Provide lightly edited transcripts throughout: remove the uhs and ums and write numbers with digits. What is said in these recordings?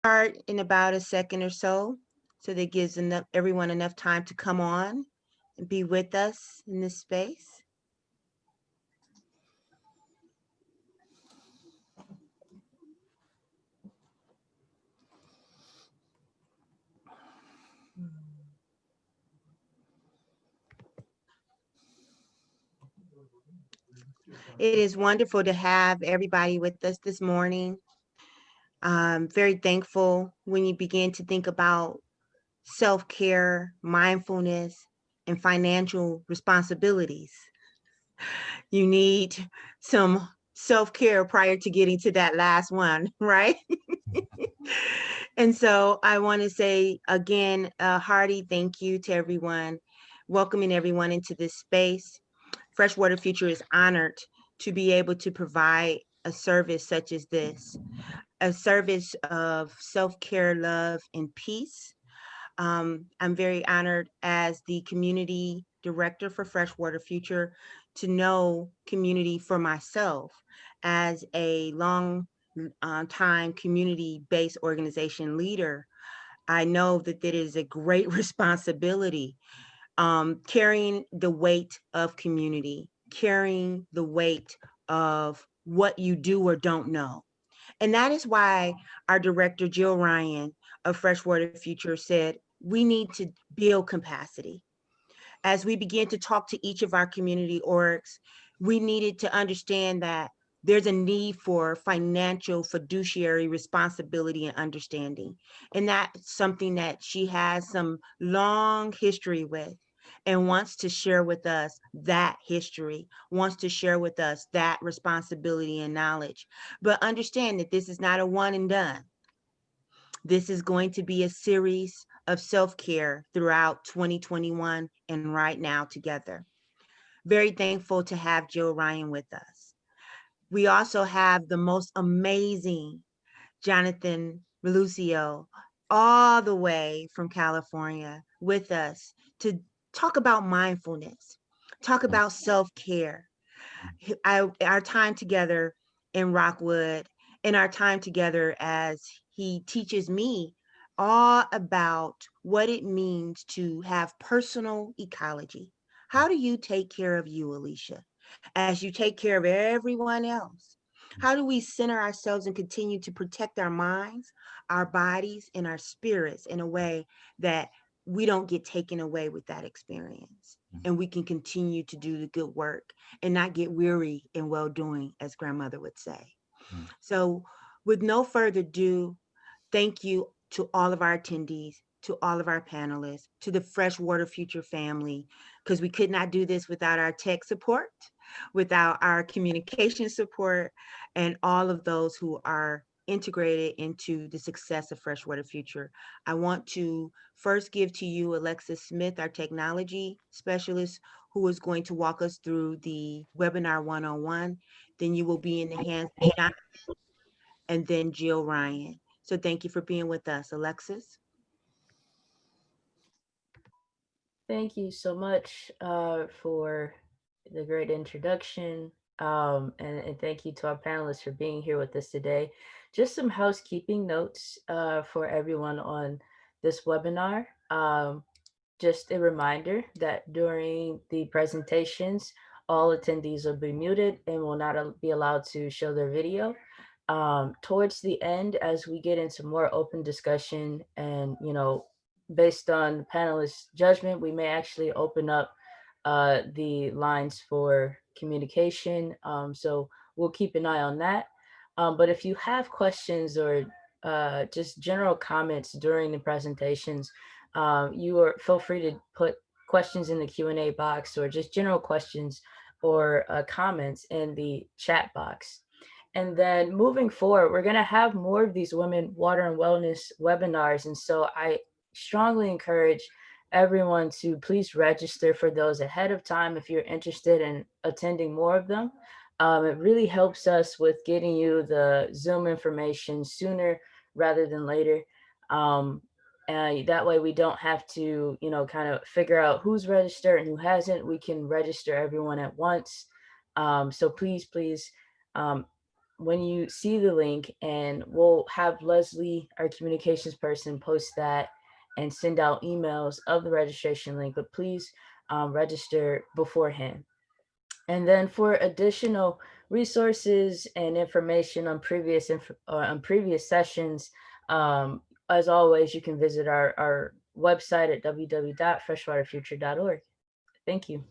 Start in about a second or so that gives everyone enough time to come on and be with us in this space. It is wonderful to have everybody with us this morning. I'm very thankful when you begin to think about self-care, mindfulness, and financial responsibilities. You need some self-care prior to getting to that last one, right? And so I want to say again, a hearty thank you to everyone, welcoming everyone into this space. Freshwater Future is honored to be able to provide a service such as this, a service of self-care, love, and peace. I'm very honored as the community director for Freshwater Future to know community for myself as a long time community-based organization leader. I know that it is a great responsibility, carrying the weight of community, carrying the weight of what you do or don't know. And that is why our director, Jill Ryan of Freshwater Future, said we need to build capacity. As we begin to talk to each of our community orgs, we needed to understand that there's a need for financial fiduciary responsibility and understanding. And that's something that she has some long history with and wants to share with us that history, wants to share with us that responsibility and knowledge. But understand that this is not a one and done. This is going to be a series of self-care throughout 2021 and right now together. Very thankful to have Jill Ryan with us. We also have the most amazing Jonathan Reclucio all the way from California with us to talk about mindfulness, talk about self-care. Our time together in Rockwood and our time together as he teaches me all about what it means to have personal ecology. How do you take care of you, Alicia, as you take care of everyone else? How do we center ourselves and continue to protect our minds, our bodies, and our spirits in a way that we don't get taken away with that experience? And we can continue to do the good work and not get weary in well doing, as grandmother would say. So, with no further ado, thank you to all of our attendees, to all of our panelists, to the Freshwater Future family, because we could not do this without our tech support, without our communication support, and all of those who are integrated into the success of Freshwater Future. I want to first give to you Alexis Smith, our technology specialist, who is going to walk us through the webinar 101. Then you will be in the hands of John and then Jill Ryan. So thank you for being with us, Alexis. Thank you so much for the great introduction. And thank you to our panelists for being here with us today. Just some housekeeping notes for everyone on this webinar. Just a reminder that during the presentations, all attendees will be muted and will not be allowed to show their video. Towards the end, as we get into more open discussion and, based on panelists' judgment, we may actually open up the lines for communication. So we'll keep an eye on that. But if you have questions or just general comments during the presentations, you are feel free to put questions in the Q&A box or just general questions or comments in the chat box. And then moving forward, we're going to have more of these women water and wellness webinars. And so I strongly encourage everyone to please register for those ahead of time if you're interested in attending more of them. It really helps us with getting you the Zoom information sooner rather than later. Um, and that way we don't have to, kind of figure out who's registered and who hasn't. We can register everyone at once. So please, um, when you see the link, and we'll have Leslie, our communications person, post that and send out emails of the registration link, but please register beforehand. And then for additional resources and information on previous sessions, um, as always, you can visit our website at www.freshwaterfuture.org. Thank you.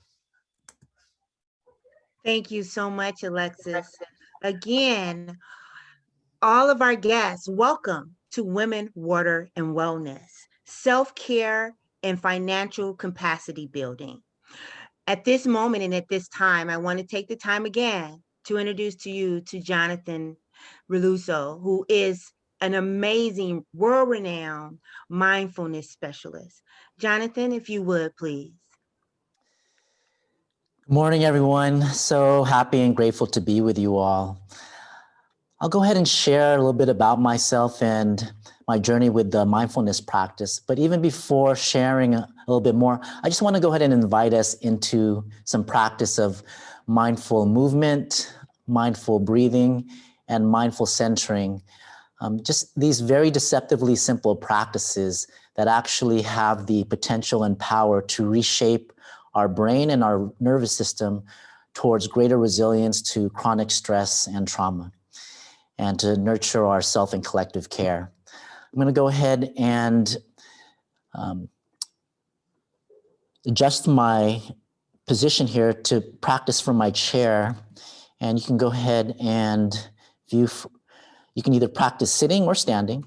Thank you so much, Alexis. Again, all of our guests, welcome to Women, Water, and Wellness, self-care and financial capacity building. At this moment and at this time, I want to take the time again to introduce to you to Jonathan Reclucio, who is an amazing, world-renowned mindfulness specialist. Jonathan, if you would, please. Good morning, everyone. So happy and grateful to be with you all. I'll go ahead and share a little bit about myself and my journey with the mindfulness practice. But even before sharing a little bit more, I just want to go ahead and invite us into some practice of mindful movement, mindful breathing, and mindful centering. Just these very deceptively simple practices that actually have the potential and power to reshape our brain and our nervous system towards greater resilience to chronic stress and trauma, and to nurture our self and collective care. I'm going to go ahead and adjust my position here to practice from my chair. And you can go ahead and view, you can either practice sitting or standing.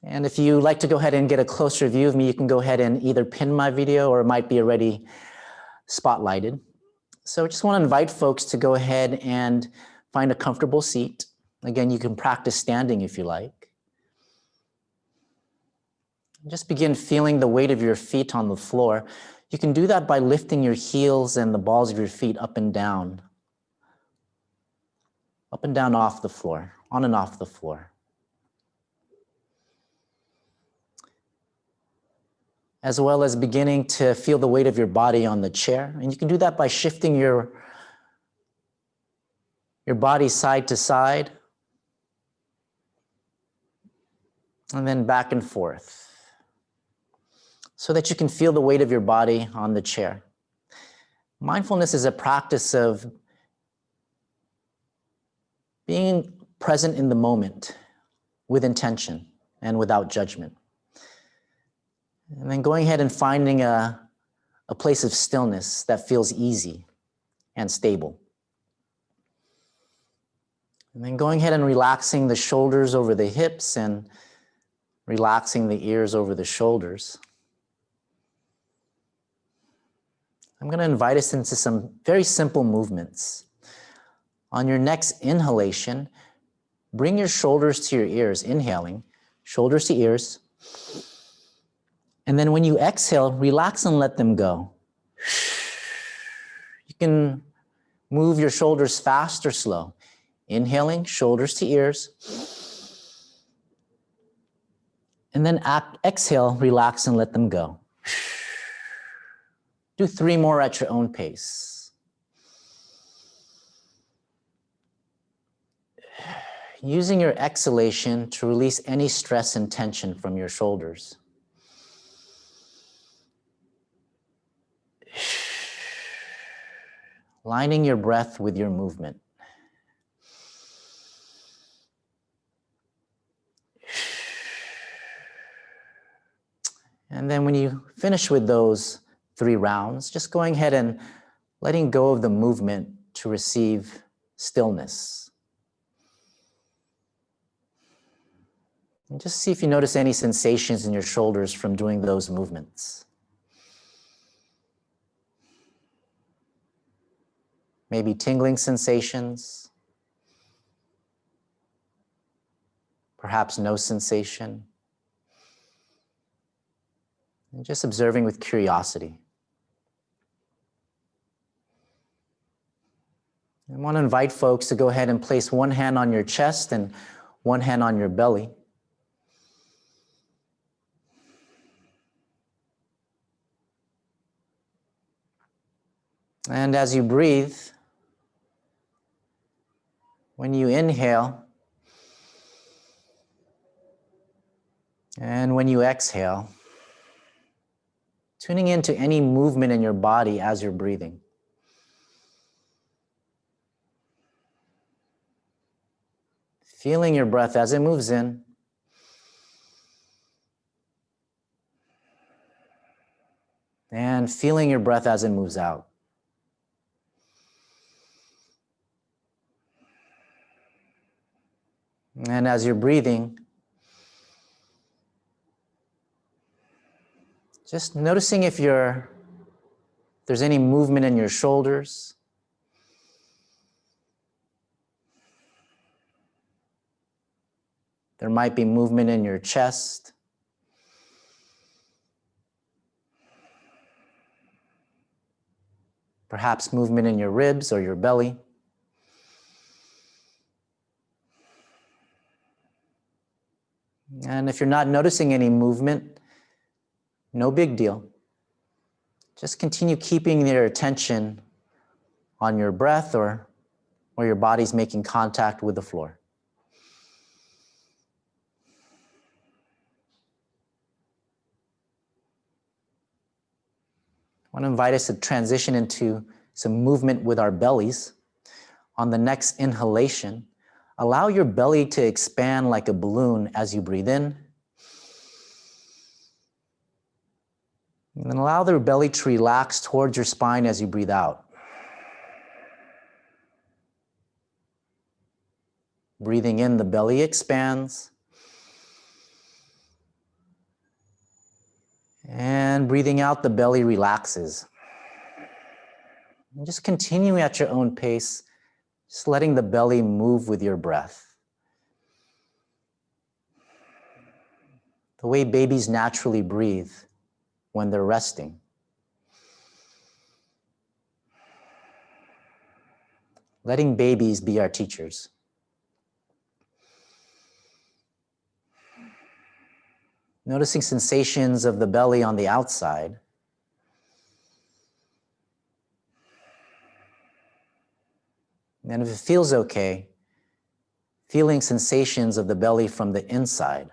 And if you like to go ahead and get a closer view of me, you can go ahead and either pin my video, or it might be already spotlighted. So I just want to invite folks to go ahead and find a comfortable seat. Again, you can practice standing if you like. Just begin feeling the weight of your feet on the floor. You can do that by lifting your heels and the balls of your feet up and down off the floor, on and off the floor. As well as beginning to feel the weight of your body on the chair. And you can do that by shifting your body side to side, and then back and forth, so that you can feel the weight of your body on the chair. Mindfulness is a practice of being present in the moment with intention and without judgment. And then going ahead and finding a place of stillness that feels easy and stable. And then going ahead and relaxing the shoulders over the hips and relaxing the ears over the shoulders. I'm going to invite us into some very simple movements. On your next inhalation, bring your shoulders to your ears, inhaling, shoulders to ears. And then when you exhale, relax and let them go. You can move your shoulders fast or slow. Inhaling, shoulders to ears. And then exhale, relax and let them go. Do 3 more at your own pace. Using your exhalation to release any stress and tension from your shoulders. Lining your breath with your movement. And then when you finish with those 3 rounds, just going ahead and letting go of the movement to receive stillness. And just see if you notice any sensations in your shoulders from doing those movements. Maybe tingling sensations, perhaps no sensation. And just observing with curiosity. I want to invite folks to go ahead and place one hand on your chest and one hand on your belly. And as you breathe, when you inhale and when you exhale, tuning into any movement in your body as you're breathing. Feeling your breath as it moves in. And feeling your breath as it moves out. And as you're breathing, just noticing if there's any movement in your shoulders. There might be movement in your chest. Perhaps movement in your ribs or your belly. And if you're not noticing any movement, no big deal. Just continue keeping your attention on your breath or where your body's making contact with the floor. I want to invite us to transition into some movement with our bellies. On the next inhalation, allow your belly to expand like a balloon as you breathe in. And then allow the belly to relax towards your spine as you breathe out. Breathing in, the belly expands. And breathing out, the belly relaxes. And just continue at your own pace, just letting the belly move with your breath. The way babies naturally breathe when they're resting. Letting babies be our teachers. Noticing sensations of the belly on the outside. And if it feels okay, feeling sensations of the belly from the inside.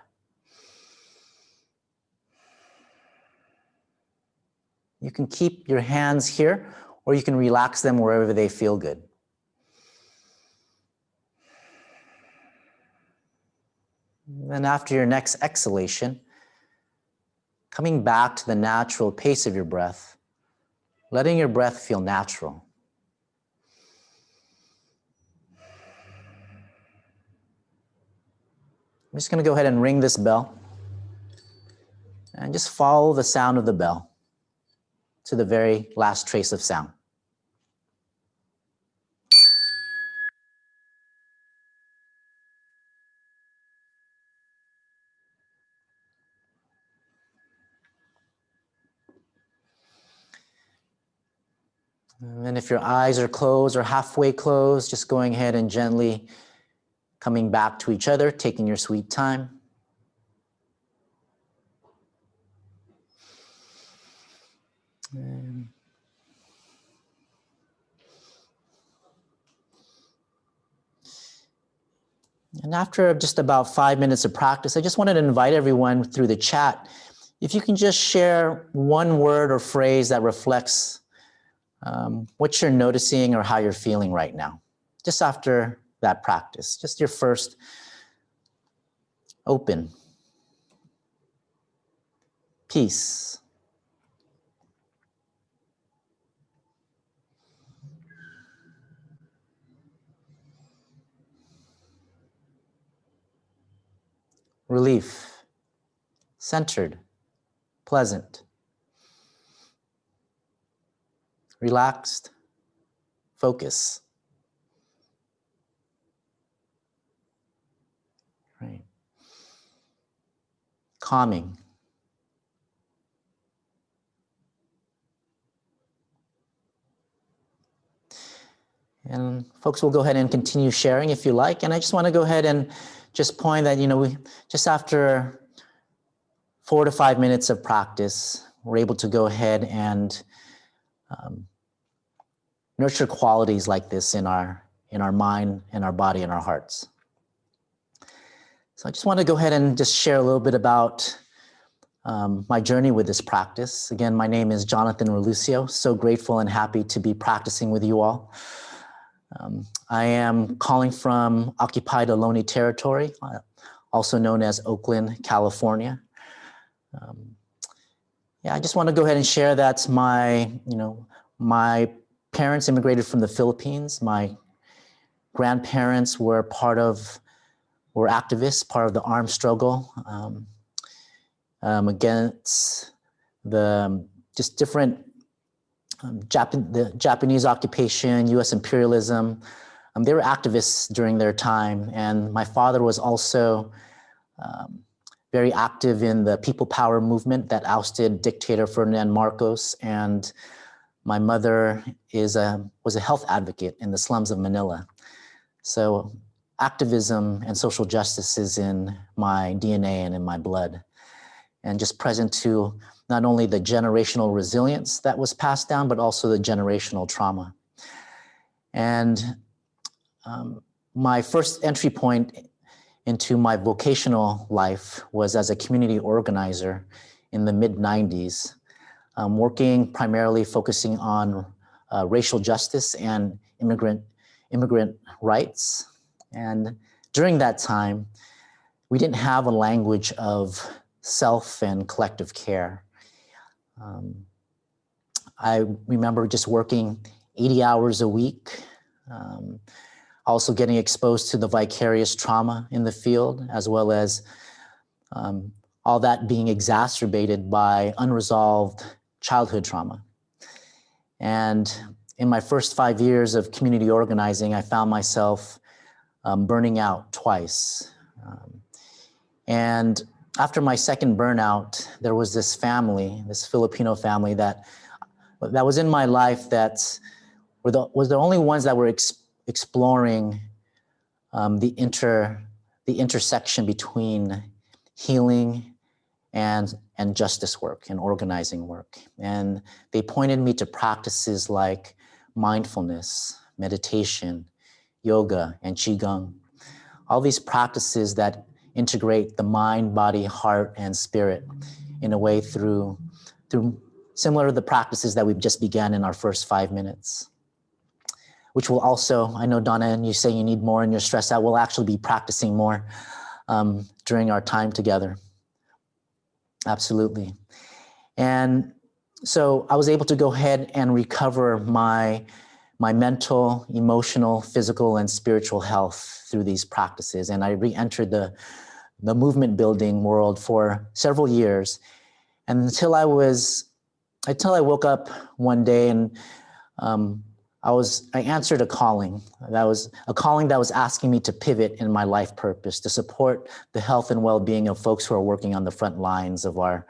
You can keep your hands here, or you can relax them wherever they feel good. Then after your next exhalation, coming back to the natural pace of your breath, letting your breath feel natural. I'm just going to go ahead and ring this bell and just follow the sound of the bell to the very last trace of sound. And then if your eyes are closed or halfway closed, just going ahead and gently coming back to each other, taking your sweet time. And after just about 5 minutes of practice, I just wanted to invite everyone through the chat, if you can just share one word or phrase that reflects what you're noticing or how you're feeling right now, just after that practice, just your first open, peace, relief, centered, pleasant, relaxed, focus. Right. Calming. And folks will go ahead and continue sharing if you like. And I just want to go ahead and just point that, we just after 4 to 5 minutes of practice, we're able to go ahead and nurture qualities like this in our mind, in our body, in our hearts. So I just want to go ahead and just share a little bit about my journey with this practice. Again, my name is Jonathan Reclucio. So grateful and happy to be practicing with you all. I am calling from occupied Ohlone territory, also known as Oakland, California. I just want to go ahead and share that my parents immigrated from the Philippines. My grandparents were activists, part of the armed struggle against the just different the Japanese occupation, U.S. imperialism. They were activists during their time, and my father was also very active in the people power movement that ousted dictator Ferdinand Marcos. And my mother was a health advocate in the slums of Manila. So activism and social justice is in my DNA and in my blood, and just present to not only the generational resilience that was passed down, but also the generational trauma. And my first entry point into my vocational life was as a community organizer in the mid-90s, working primarily focusing on racial justice and immigrant rights. And during that time, we didn't have a language of self and collective care. I remember just working 80 hours a week, also getting exposed to the vicarious trauma in the field, as well as all that being exacerbated by unresolved childhood trauma. And in my first 5 years of community organizing, I found myself burning out twice. And after my second burnout, there was this family, this Filipino family that was in my life that was the only ones that were exploring the intersection between healing and justice work and organizing work. And they pointed me to practices like mindfulness, meditation, yoga, and qigong. All these practices that integrate the mind, body, heart, and spirit in a way through similar to the practices that we've just began in our first 5 minutes, which will also, I know Donna, and you say you need more and you're stressed out, we'll actually be practicing more during our time together. Absolutely. And so I was able to go ahead and recover my mental, emotional, physical, and spiritual health through these practices. And I re-entered the movement building world for several years. And until I woke up one day and I answered a calling. That was a calling that was asking me to pivot in my life purpose, to support the health and well-being of folks who are working on the front lines of our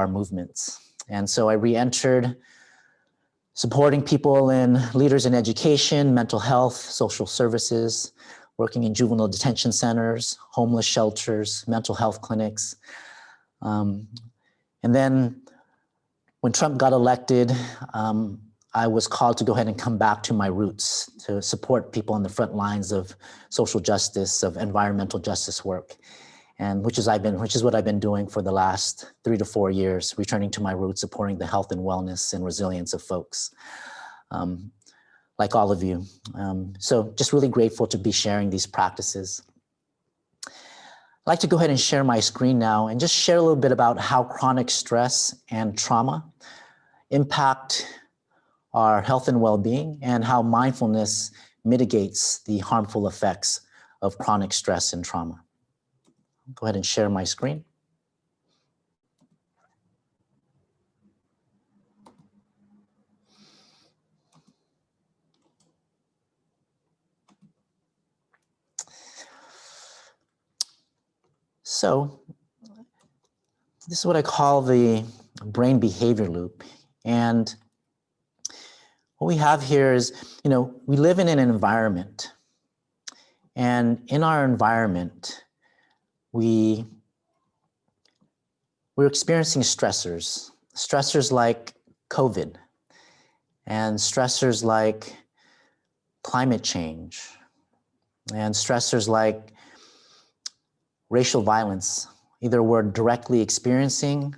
movements. And so I re-entered supporting people and leaders in education, mental health, social services, working in juvenile detention centers, homeless shelters, mental health clinics. And then when Trump got elected, I was called to go ahead and come back to my roots, to support people on the front lines of social justice, of environmental justice work, and which is what I've been doing for the last 3 to 4 years, returning to my roots, supporting the health and wellness and resilience of folks, like all of you. So just really grateful to be sharing these practices. I'd like to go ahead and share my screen now and just share a little bit about how chronic stress and trauma impact our health and well-being, and how mindfulness mitigates the harmful effects of chronic stress and trauma. I'll go ahead and share my screen. So this is what I call the brain behavior loop. And what we have here is, we live in an environment. And in our environment, we're experiencing stressors like COVID, and stressors like climate change, and stressors like racial violence. Either we're directly experiencing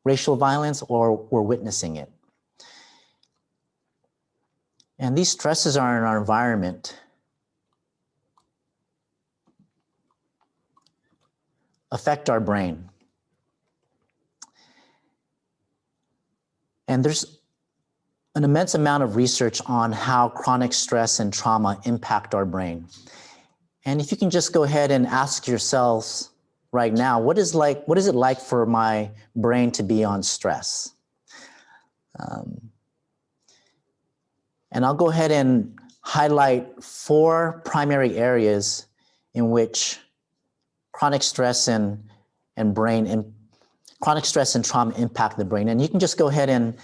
racial violence or we're witnessing it. And these stresses are in our environment affect our brain. And there's an immense amount of research on how chronic stress and trauma impact our brain. And if you can just go ahead and ask yourselves right now, what is it like for my brain to be on stress? And I'll go ahead and highlight 4 primary areas in which chronic stress and chronic stress and trauma impact the brain. And you can just go ahead and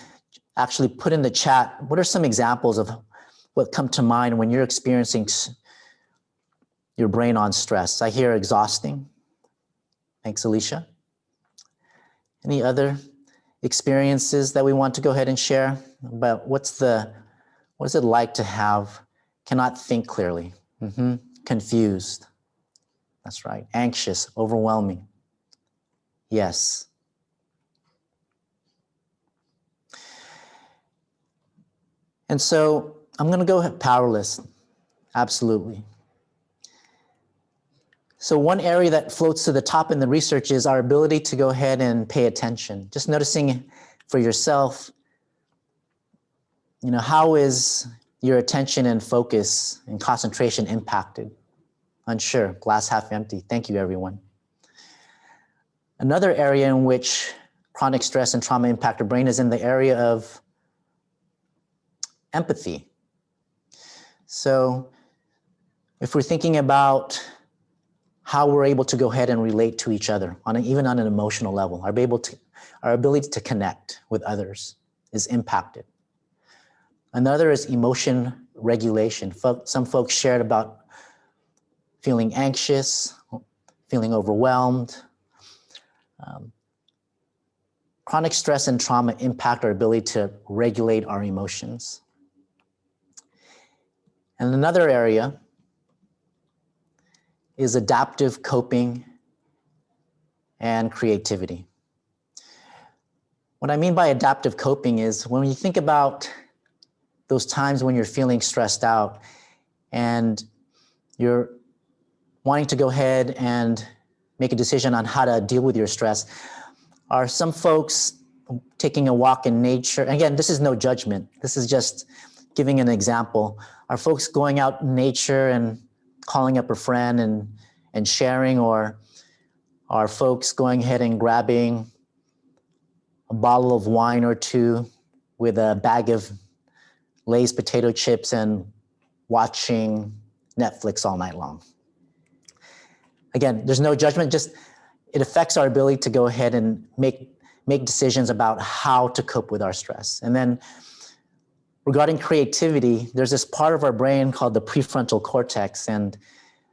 actually put in the chat, what are some examples of what come to mind when you're experiencing your brain on stress? I hear exhausting. Thanks, Alicia. Any other experiences that we want to go ahead and share about what is it like to cannot think clearly? Confused. That's right. Anxious, overwhelming. Yes. And so I'm going to go powerless. Absolutely. So one area that floats to the top in the research is our ability to go ahead and pay attention. Just noticing for yourself, how is your attention and focus and concentration impacted? Unsure, glass half empty. Thank you, everyone. Another area in which chronic stress and trauma impact our brain is in the area of empathy. So if we're thinking about how we're able to go ahead and relate to each other, even on an emotional level, our ability to connect with others is impacted. Another is emotion regulation. Some folks shared about feeling anxious, feeling overwhelmed. Chronic stress and trauma impact our ability to regulate our emotions. And another area is adaptive coping and creativity. What I mean by adaptive coping is when you think about those times when you're feeling stressed out and you're wanting to go ahead and make a decision on how to deal with your stress, are some folks taking a walk in nature? Again, this is no judgment. This is just giving an example. Are folks going out in nature and calling up a friend and sharing, or are folks going ahead and grabbing a bottle of wine or two with a bag of Lay's potato chips and watching Netflix all night long? Again, there's no judgment, just it affects our ability to go ahead and make decisions about how to cope with our stress. And then regarding creativity, there's this part of our brain called the prefrontal cortex, and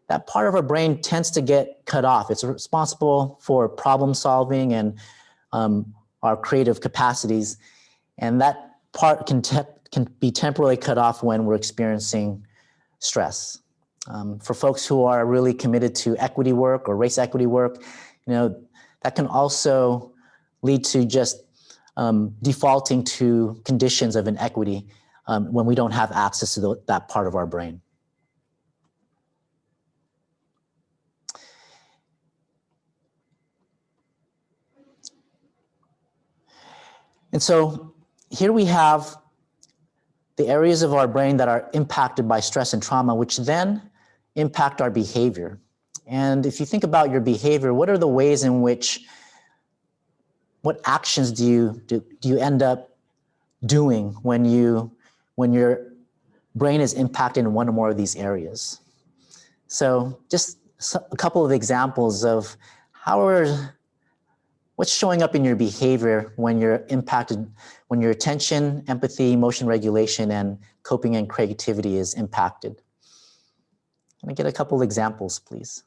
that part of our brain tends to get cut off. It's responsible for problem solving and our creative capacities. And that part can be temporarily cut off when we're experiencing stress. For folks who are really committed to equity work or race equity work, that can also lead to just defaulting to conditions of inequity when we don't have access to that part of our brain. And so here we have the areas of our brain that are impacted by stress and trauma, which then impact our behavior. And if you think about your behavior, what are the ways in which, what actions do you end up doing when your brain is impacted in one or more of these areas? So just a couple of examples of what What's showing up in your behavior when you're impacted, when your attention, empathy, emotion regulation, and coping and creativity is impacted? Can I get a couple examples, please?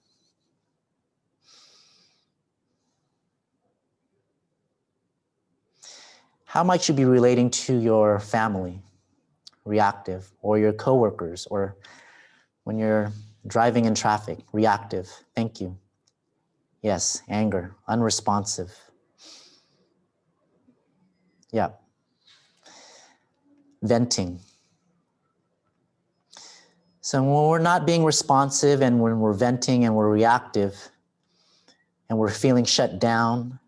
How might you be relating to your family, reactive, or your coworkers, or when you're driving in traffic, reactive? Thank you. Yes, anger, unresponsive. Yeah. Venting. So when we're not being responsive and when we're venting and we're reactive and we're feeling shut down,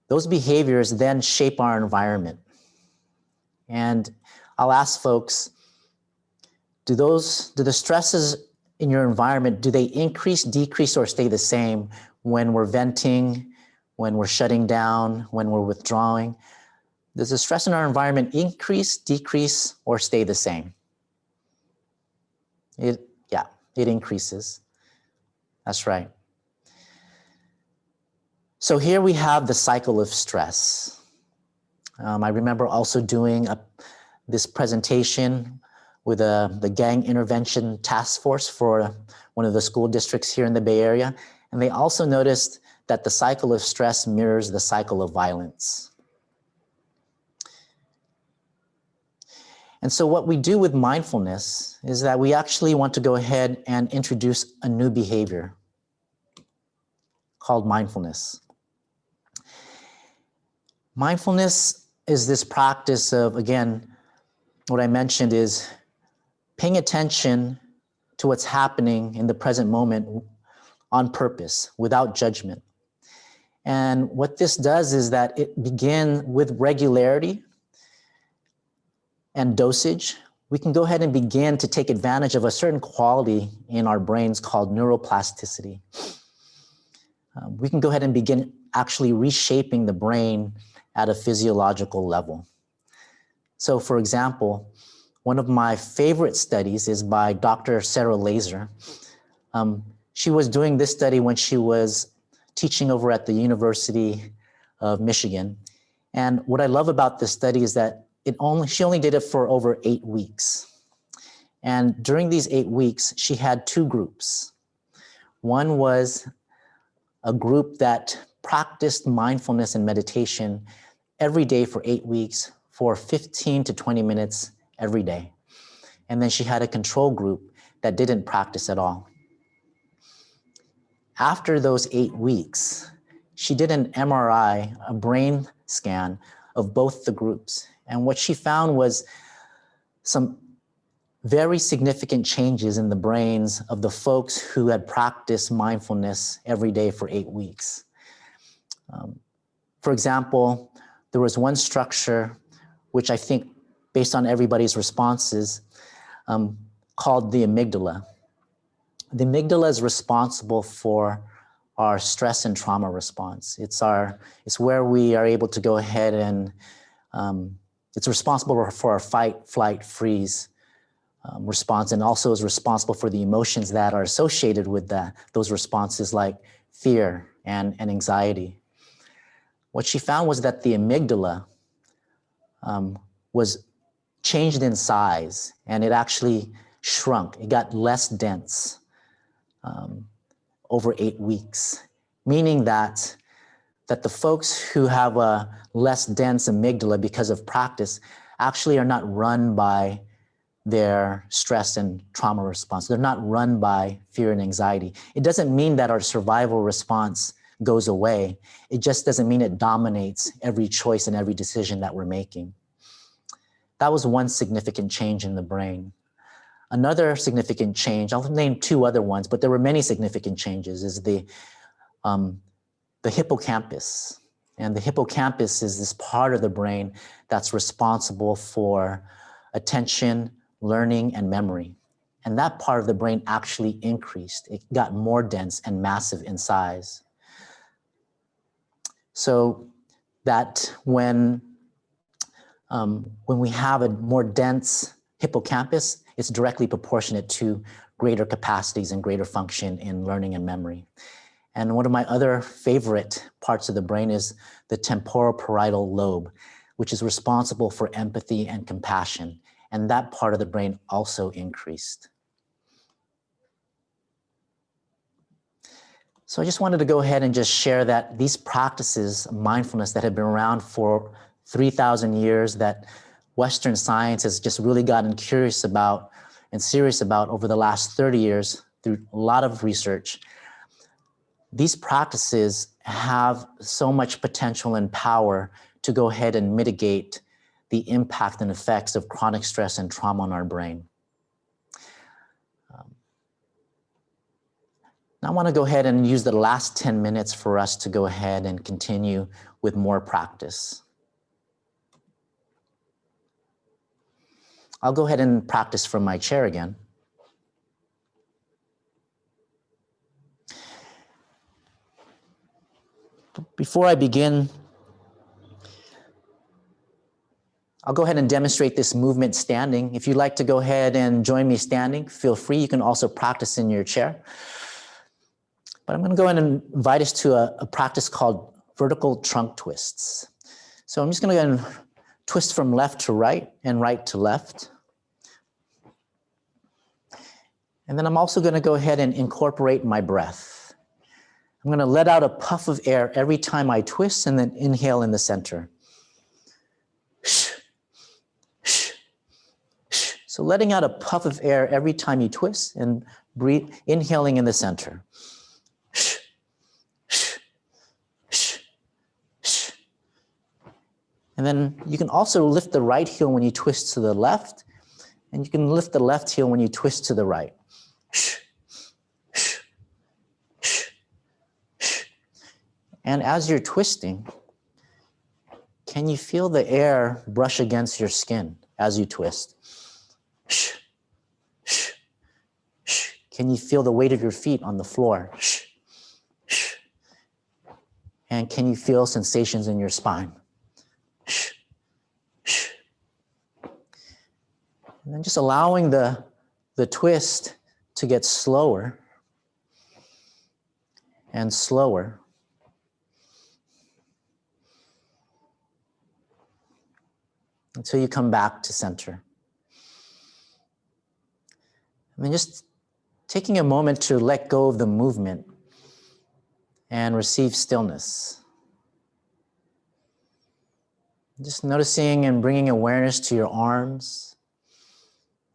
those behaviors then shape our environment. And I'll ask folks, do the stresses in your environment, do they increase, decrease, or stay the same when we're venting, when we're shutting down, when we're withdrawing? Does the stress in our environment increase, decrease, or stay the same? It increases. That's right. So here we have the cycle of stress. I remember also doing this presentation with the gang intervention task force for one of the school districts here in the Bay Area. And they also noticed that the cycle of stress mirrors the cycle of violence. And so what we do with mindfulness is that we actually want to go ahead and introduce a new behavior called mindfulness. Mindfulness is this practice of, again, what I mentioned is paying attention to what's happening in the present moment on purpose, without judgment. And what this does is that it begins with regularity and dosage. We can go ahead and begin to take advantage of a certain quality in our brains called neuroplasticity. We can go ahead and begin actually reshaping the brain at a physiological level. So for example, one of my favorite studies is by Dr. Sarah Laser. She was doing this study when she was teaching over at the University of Michigan. And what I love about this study is that she only did it for over 8 weeks. And during these 8 weeks, she had 2 groups. One was a group that practiced mindfulness and meditation every day for 8 weeks for 15 to 20 minutes every day. And then she had a control group that didn't practice at all. After those 8 weeks, she did an MRI, a brain scan of both the groups. And what she found was some very significant changes in the brains of the folks who had practiced mindfulness every day for 8 weeks. For example, there was one structure, which I think based on everybody's responses, called the amygdala. The amygdala is responsible for our stress and trauma response. It's where we are able to go ahead and it's responsible for our fight, flight, freeze response, and also is responsible for the emotions that are associated with those responses like fear and anxiety. What she found was that the amygdala was changed in size, and it actually shrunk. It got less dense over 8 weeks, meaning that the folks who have a less dense amygdala because of practice actually are not run by their stress and trauma response. They're not run by fear and anxiety. It doesn't mean that our survival response goes away. It just doesn't mean it dominates every choice and every decision that we're making. That was one significant change in the brain. Another significant change, I'll name 2 other ones, but there were many significant changes, is the hippocampus. And the hippocampus is this part of the brain that's responsible for attention, learning, and memory. And that part of the brain actually increased. It got more dense and massive in size. So that when we have a more dense hippocampus, it's directly proportionate to greater capacities and greater function in learning and memory. And one of my other favorite parts of the brain is the temporoparietal lobe, which is responsible for empathy and compassion. And that part of the brain also increased. So I just wanted to go ahead and just share that these practices of mindfulness that have been around for 3,000 years, that Western science has just really gotten curious about and serious about over the last 30 years through a lot of research. These practices have so much potential and power to go ahead and mitigate the impact and effects of chronic stress and trauma on our brain. Now I want to go ahead and use the last 10 minutes for us to go ahead and continue with more practice. I'll go ahead and practice from my chair again. Before I begin, I'll go ahead and demonstrate this movement standing. If you'd like to go ahead and join me standing, feel free. You can also practice in your chair. But I'm going to go ahead and invite us to a practice called vertical trunk twists. So I'm just going to go ahead and twist from left to right and right to left. And then I'm also going to go ahead and incorporate my breath. I'm going to let out a puff of air every time I twist and then inhale in the center. So letting out a puff of air every time you twist and breathe, inhaling in the center. And then you can also lift the right heel when you twist to the left, and you can lift the left heel when you twist to the right. And as you're twisting, can you feel the air brush against your skin as you twist? Can you feel the weight of your feet on the floor? And can you feel sensations in your spine? And then just allowing the twist to get slower and slower. Until you come back to center. And then just taking a moment to let go of the movement and receive stillness. Just noticing and bringing awareness to your arms,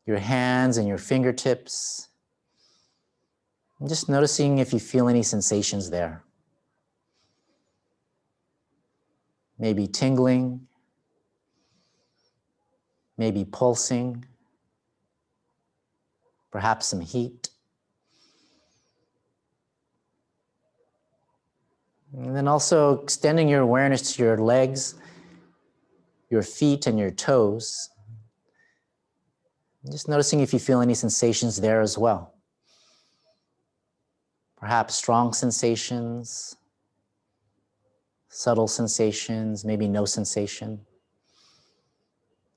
your hands and your fingertips. And just noticing if you feel any sensations there. Maybe tingling, maybe pulsing, perhaps some heat. And then also extending your awareness to your legs, your feet, and your toes. Just noticing if you feel any sensations there as well. Perhaps strong sensations, subtle sensations, maybe no sensation.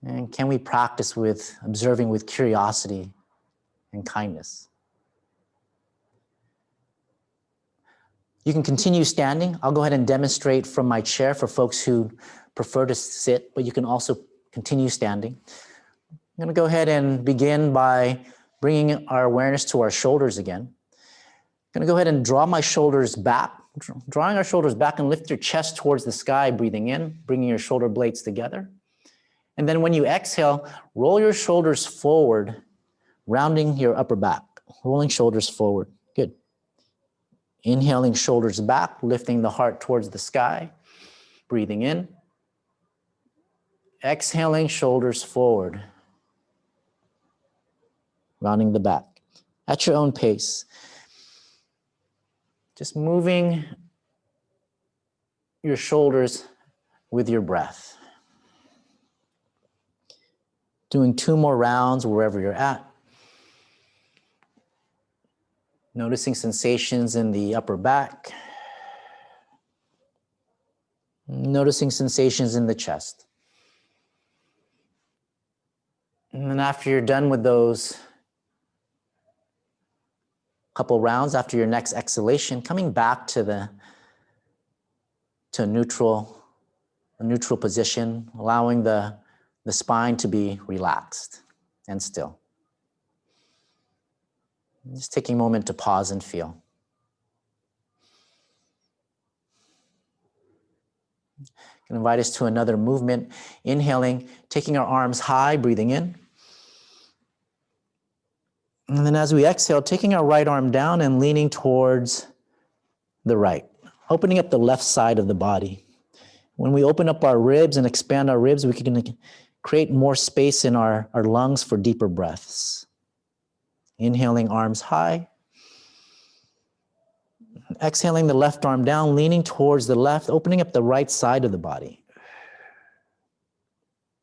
And can we practice with observing with curiosity and kindness? You can continue standing. I'll go ahead and demonstrate from my chair for folks who prefer to sit, but you can also continue standing. I'm going to go ahead and begin by bringing our awareness to our shoulders again. I'm going to go ahead and draw my shoulders back, drawing our shoulders back, and lift your chest towards the sky, breathing in, bringing your shoulder blades together. And then when you exhale, roll your shoulders forward, rounding your upper back, rolling shoulders forward. Good. Inhaling, shoulders back, lifting the heart towards the sky, breathing in. Exhaling, shoulders forward, rounding the back. At your own pace. Just moving your shoulders with your breath. Doing 2 more rounds wherever you're at. Noticing sensations in the upper back. Noticing sensations in the chest. And then after you're done with those couple rounds after your next exhalation, coming back to a neutral position, allowing the spine to be relaxed and still. Just taking a moment to pause and feel. I can invite us to another movement. Inhaling, taking our arms high, breathing in. And then as we exhale, taking our right arm down and leaning towards the right, opening up the left side of the body. When we open up our ribs and expand our ribs, we can create more space in our lungs for deeper breaths. Inhaling, arms high. Exhaling the left arm down, leaning towards the left, opening up the right side of the body.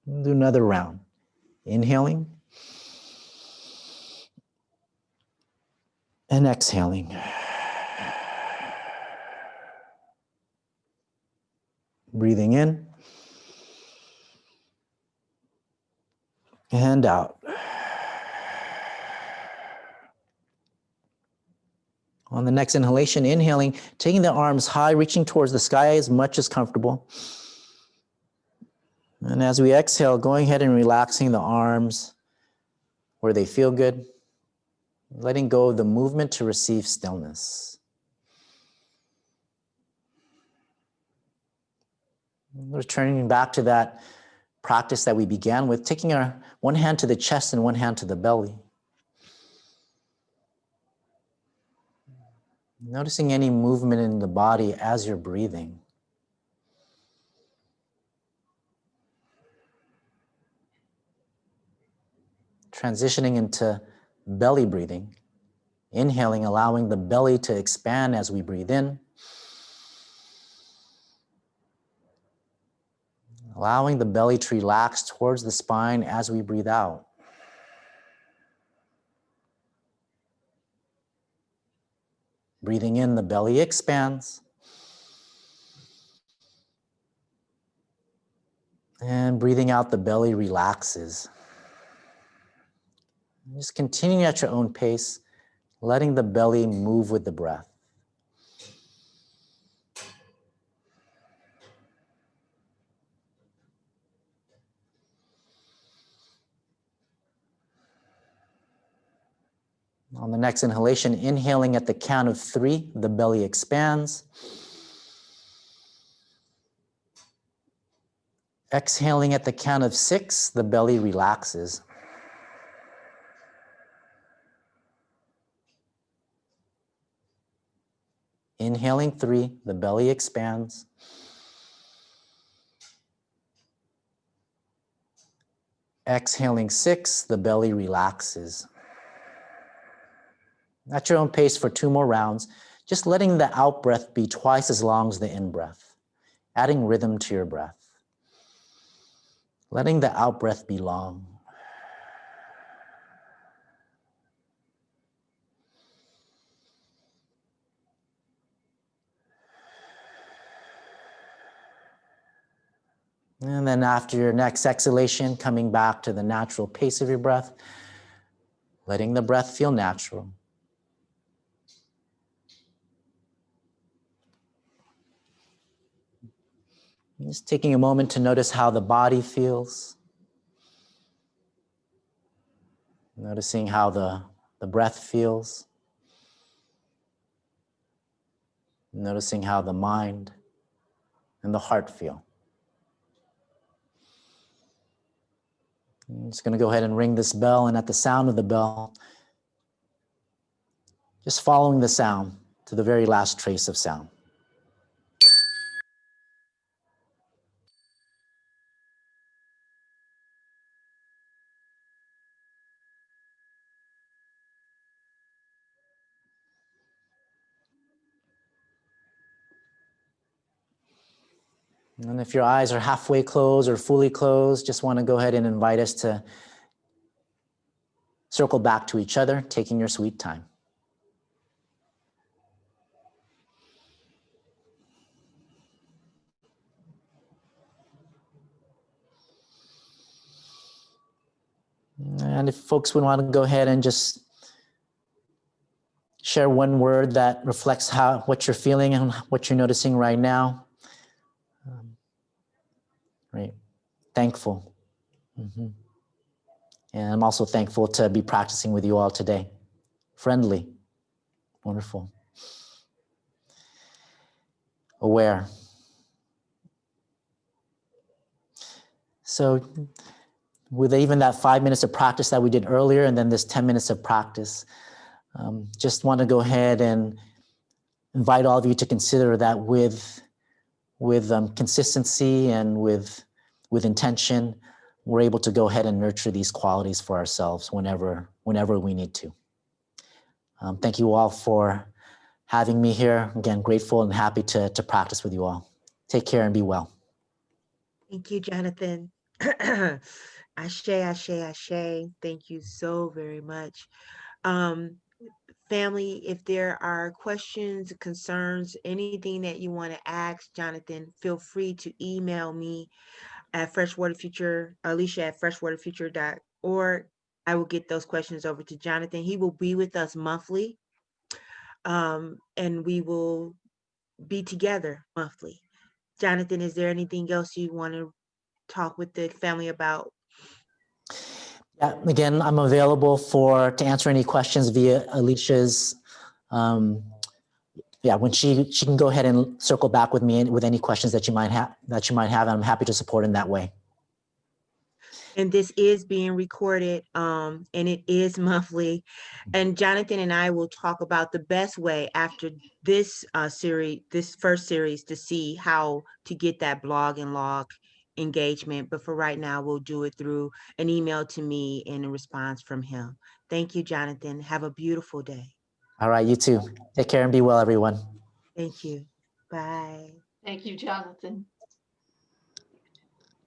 Do another round. Inhaling. And exhaling. Breathing in. And out. On the next inhalation, inhaling, taking the arms high, reaching towards the sky as much as comfortable. And as we exhale, going ahead and relaxing the arms where they feel good, letting go of the movement to receive stillness. Returning back to that practice that we began with, taking our one hand to the chest and one hand to the belly. Noticing any movement in the body as you're breathing. Transitioning into belly breathing. Inhaling, allowing the belly to expand as we breathe in. Allowing the belly to relax towards the spine as we breathe out. Breathing in, the belly expands. And breathing out, the belly relaxes. Just continuing at your own pace, letting the belly move with the breath. On the next inhalation, inhaling at the count of 3, the belly expands. Exhaling at the count of 6, the belly relaxes. Inhaling 3, the belly expands. Exhaling 6, the belly relaxes. At your own pace for 2 more rounds, just letting the out breath be twice as long as the in breath, adding rhythm to your breath. Letting the out breath be long. And then after your next exhalation, coming back to the natural pace of your breath, letting the breath feel natural. Just taking a moment to notice how the body feels. Noticing how the breath feels. Noticing how the mind and the heart feel. I'm just going to go ahead and ring this bell, and at the sound of the bell, just following the sound to the very last trace of sound. And if your eyes are halfway closed or fully closed, just want to go ahead and invite us to circle back to each other, taking your sweet time. And if folks would want to go ahead and just share one word that reflects what you're feeling and what you're noticing right now. Right. Thankful. Mm-hmm. And I'm also thankful to be practicing with you all today. Friendly. Wonderful. Aware. So with even that 5 minutes of practice that we did earlier, and then this 10 minutes of practice, just want to go ahead and invite all of you to consider that with consistency and with intention, we're able to go ahead and nurture these qualities for ourselves whenever we need to. Thank you all for having me here. Again, grateful and happy to practice with you all. Take care and be well. Thank you, Jonathan. Ashe, ashe, ashe. Thank you so very much. Family, if there are questions, concerns, anything that you want to ask Jonathan, feel free to email me at Freshwater Future, Alicia at freshwaterfuture.org. I will get those questions over to Jonathan. He will be with us monthly, and we will be together monthly. Jonathan, is there anything else you want to talk with the family about? Yeah, again, I'm available to answer any questions via Alicia's. When she can go ahead and circle back with me with any questions that you might have, and I'm happy to support in that way. And this is being recorded, and it is monthly. And Jonathan and I will talk about the best way after this this first series, to see how to get that blog and log engagement. But for right now, we'll do it through an email to me and a response from him. Thank you, Jonathan. Have a beautiful day. All right, you too. Take care and be well, everyone. Thank you. Bye. Thank you, Jonathan.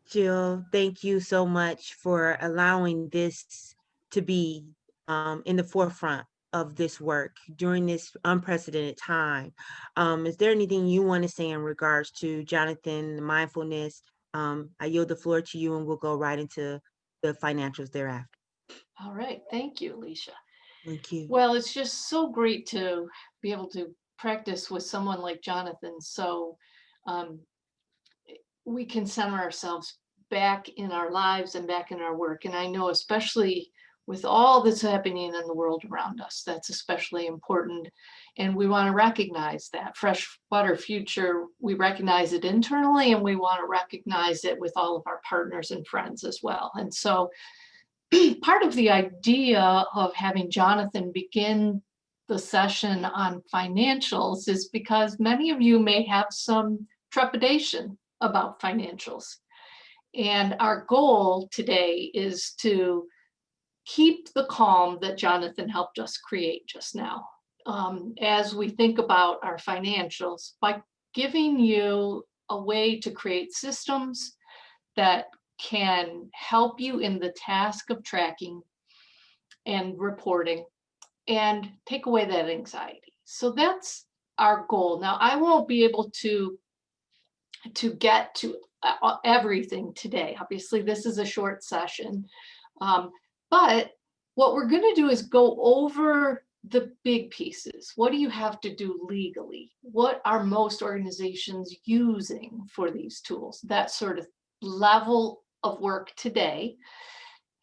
Jill, thank you so much for allowing this to be in the forefront of this work during this unprecedented time. Is there anything you want to say in regards to Jonathan, mindfulness? I yield the floor to you, and we'll go right into the financials thereafter. All right. Thank you, Alicia. Thank you. Well, it's just so great to be able to practice with someone like Jonathan. So we can center ourselves back in our lives and back in our work. And I know, especially with all that's happening in the world around us, that's especially important. And we want to recognize that Freshwater Future, we recognize it internally, and we want to recognize it with all of our partners and friends as well. And so part of the idea of having Jonathan begin the session on financials is because many of you may have some trepidation about financials. And our goal today is to keep the calm that Jonathan helped us create just now, as we think about our financials, by giving you a way to create systems that can help you in the task of tracking and reporting and take away that anxiety. So that's our goal. Now, I won't be able to get to everything today. Obviously, this is a short session, but what we're going to do is go over the big pieces. What do you have to do legally? What are most organizations using for these tools? That sort of level of work today.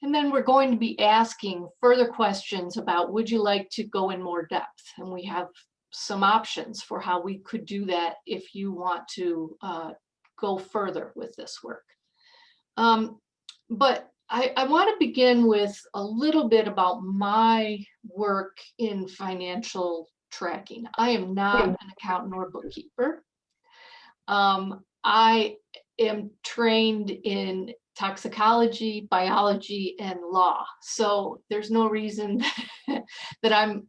And then we're going to be asking further questions about, would you like to go in more depth? And we have some options for how we could do that if you want to go further with this work. But I want to begin with a little bit about my work in financial tracking. I am not an accountant or bookkeeper. I am trained in toxicology, biology, and law. So there's no reason that I'm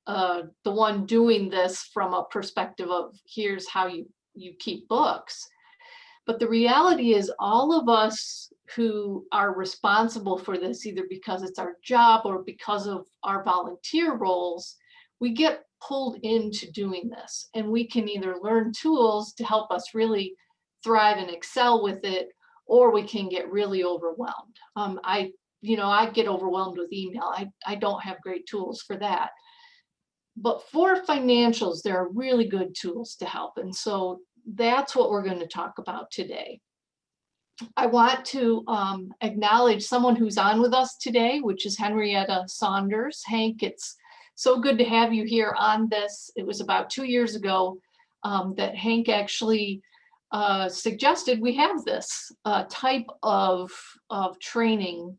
the one doing this from a perspective of here's how you keep books. But the reality is all of us who are responsible for this, either because it's our job or because of our volunteer roles, we get pulled into doing this. And we can either learn tools to help us really thrive and excel with it, or we can get really overwhelmed. I get overwhelmed with email. I don't have great tools for that. But for financials, there are really good tools to help. And so that's what we're going to talk about today. I want to acknowledge someone who's on with us today, which is Henrietta Saunders. Hank, it's so good to have you here on this. It was about 2 years ago that Hank actually suggested we have this type of training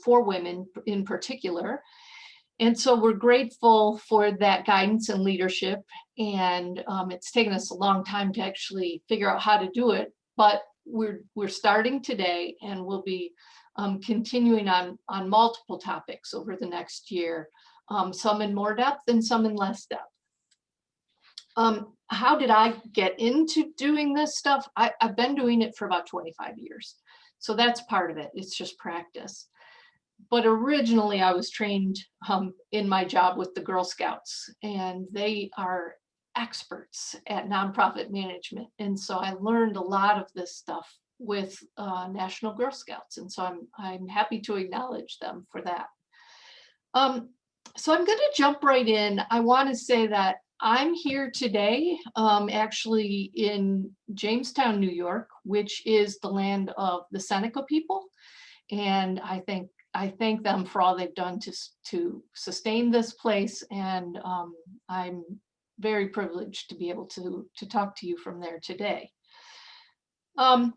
for women in particular. And so we're grateful for that guidance and leadership. And it's taken us a long time to actually figure out how to do it, but we're starting today, and we'll be continuing on multiple topics over the next year, some in more depth and some in less depth. How did I get into doing this stuff? I've been doing it for about 25 years. So that's part of it. It's just practice. But originally I was trained in my job with the Girl Scouts, and they are experts at nonprofit management. And so I learned a lot of this stuff with National Girl Scouts. And so I'm happy to acknowledge them for that. So I'm going to jump right in. I want to say that I'm here today, actually in Jamestown, New York, which is the land of the Seneca people. And I thank them for all they've done to sustain this place. And I'm very privileged to be able to talk to you from there today. As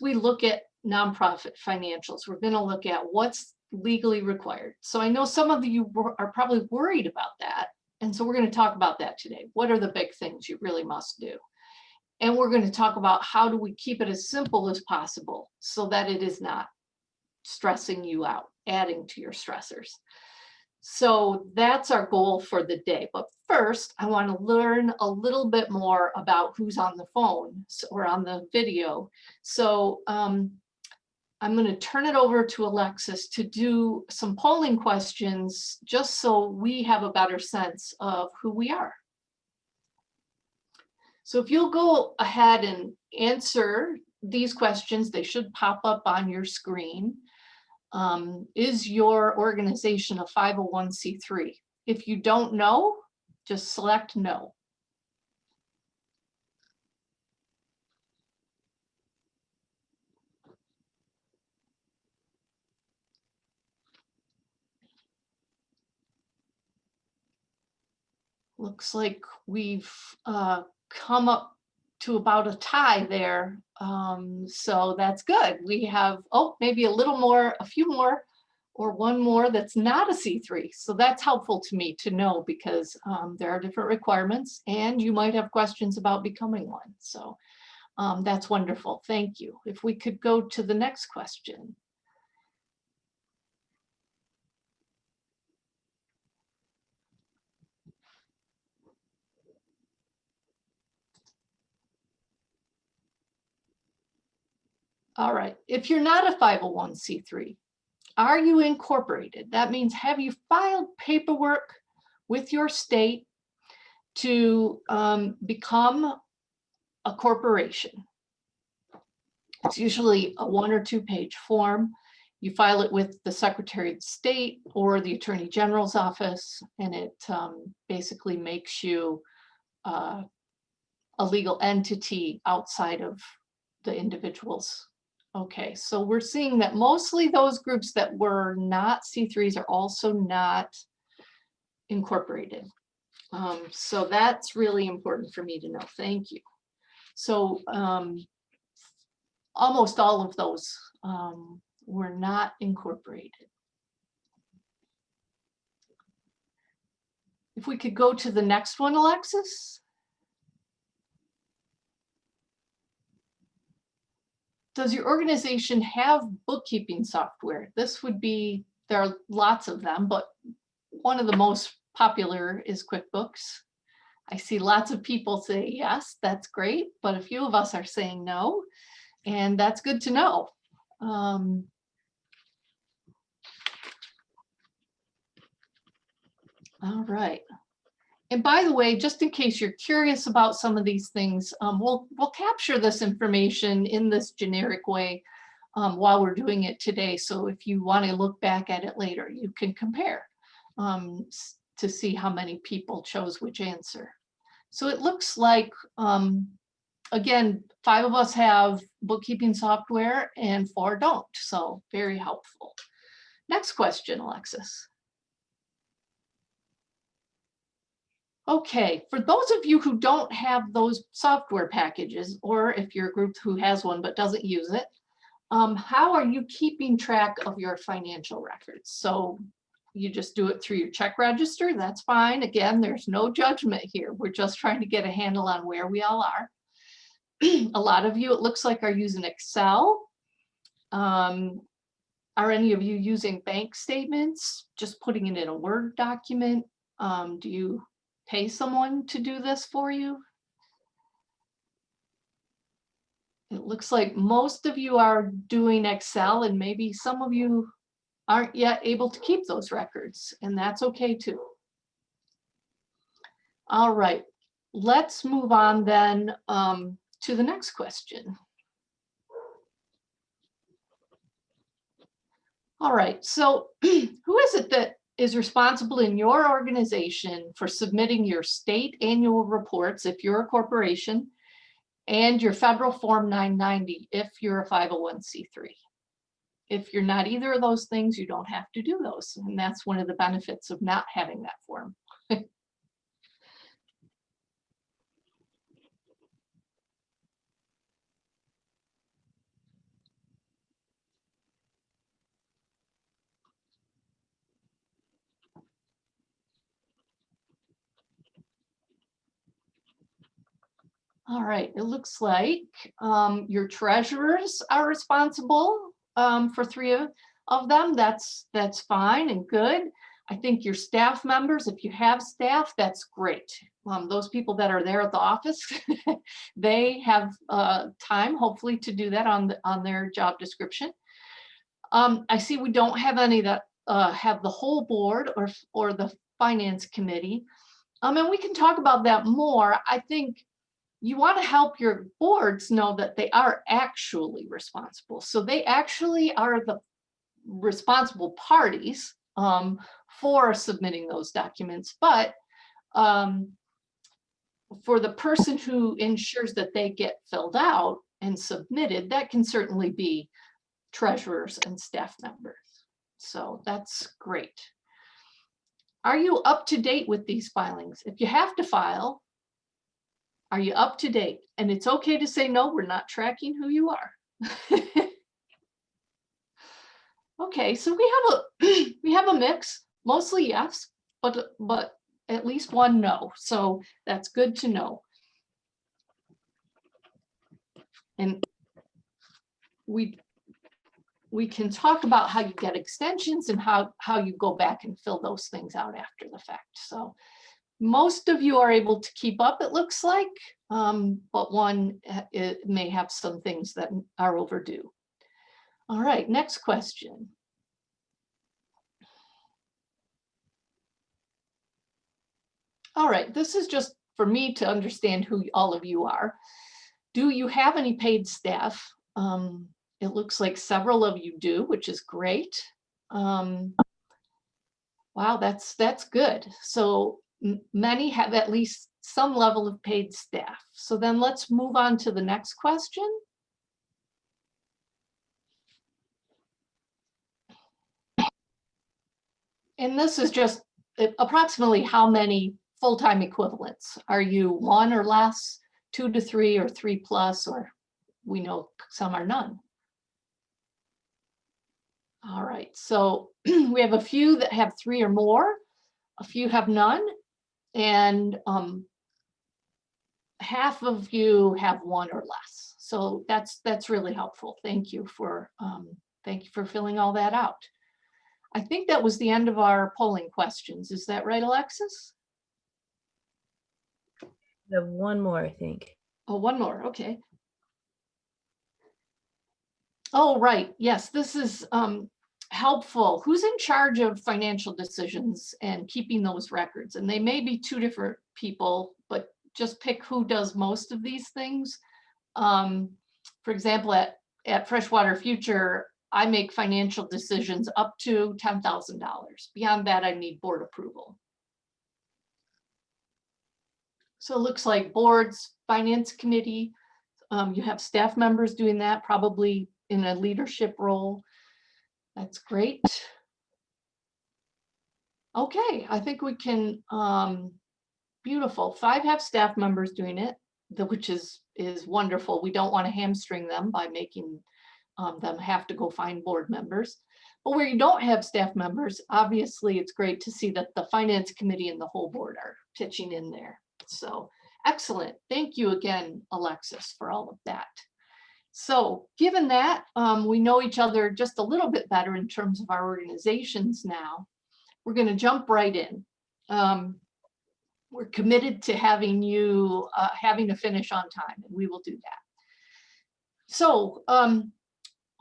we look at nonprofit financials, we're going to look at what's legally required. So I know some of you are probably worried about that. And so we're going to talk about that today. What are the big things you really must do? And we're going to talk about how do we keep it as simple as possible so that it is not stressing you out, adding to your stressors. So that's our goal for the day. But first, I want to learn a little bit more about who's on the phone or on the video. So I'm going to turn it over to Alexis to do some polling questions just so we have a better sense of who we are. So if you'll go ahead and answer these questions, they should pop up on your screen. Is your organization a 501c3? If you don't know, just select no. Looks like we've come up to about a tie there. So that's good. We have, maybe a little more, a few more, or one more that's not a C3. So that's helpful to me to know, because there are different requirements and you might have questions about becoming one. So that's wonderful. Thank you. If we could go to the next question. All right, if you're not a 501c3, are you incorporated? That means, have you filed paperwork with your state to become a corporation? It's usually a 1 or 2 page form. You file it with the Secretary of State or the Attorney General's office, and it basically makes you a legal entity outside of the individuals. Okay, so we're seeing that mostly those groups that were not C3s are also not incorporated. So that's really important for me to know. Thank you. So almost all of those were not incorporated. If we could go to the next one, Alexis. Does your organization have bookkeeping software? This would be, there are lots of them, but one of the most popular is QuickBooks. I see lots of people say yes, that's great, but a few of us are saying no, and that's good to know. All right. And by the way, just in case you're curious about some of these things, we'll capture this information in this generic way while we're doing it today. So if you want to look back at it later, you can compare. to see how many people chose which answer. So it looks like, again, 5 of us have bookkeeping software and 4 don't. So very helpful. Next question, Alexis. Okay, for those of you who don't have those software packages, or if you're a group who has one but doesn't use it, how are you keeping track of your financial records? So you just do it through your check register, that's fine. Again, there's no judgment here. We're just trying to get a handle on where we all are. A lot of you, it looks like, are using Excel. Are any of you using bank statements, just putting it in a Word document? Do you pay someone to do this for you? It looks like most of you are doing Excel, and maybe some of you aren't yet able to keep those records, and that's okay too. All right, let's move on then to the next question. All right, so who is it that is responsible in your organization for submitting your state annual reports if you're a corporation, and your federal Form 990 if you're a 501c3? If you're not either of those things, you don't have to do those. And that's one of the benefits of not having that form. All right, it looks like your treasurers are responsible for 3 of them. That's fine and good. I think your staff members, if you have staff, that's great. Those people that are there at the office, they have time, hopefully, to do that on their job description. I see we don't have any that have the whole board or the finance committee. And we can talk about that more. I think you want to help your boards know that they are actually responsible. So they actually are the responsible parties for submitting those documents. But for the person who ensures that they get filled out and submitted, that can certainly be treasurers and staff members. So that's great. Are you up to date with these filings? If you have to file, are you up to date? And it's okay to say, no, we're not tracking who you are. Okay, so we have a mix, mostly yes, but at least one no. So that's good to know. And we can talk about how you get extensions and how you go back and fill those things out after the fact. So most of you are able to keep up, it looks like, but one it may have some things that are overdue. All right, next question. All right, this is just for me to understand who all of you are. Do you have any paid staff? It looks like several of you do, which is great. Wow, that's good. So many have at least some level of paid staff. So then let's move on to the next question. And this is just approximately how many full-time equivalents. Are you 1 or less, 2 to 3, or 3 plus, or we know some are none? All right, so we have a few that have 3 or more, a few have none, and half of you have 1 or less. So that's really helpful. Thank you for filling all that out. I think that was the end of our polling questions. Is that right, Alexis? We have one more, I think. Oh, one more, okay. Oh, right, yes, this is helpful. Who's in charge of financial decisions and keeping those records? And they may be 2 different people, but just pick who does most of these things. For example, at Freshwater Future, I make financial decisions up to $10,000. Beyond that, I need board approval. So it looks like boards, finance committee, you have staff members doing that, probably in a leadership role. That's great. Okay, I think we can, beautiful. 5 have staff members doing it, which is wonderful. We don't want to hamstring them by making them have to go find board members. But where you don't have staff members, obviously it's great to see that the finance committee and the whole board are pitching in there. So excellent. Thank you again, Alexis, for all of that. So given that, we know each other just a little bit better in terms of our organizations now, we're going to jump right in. We're committed to having you having to finish on time, and we will do that. So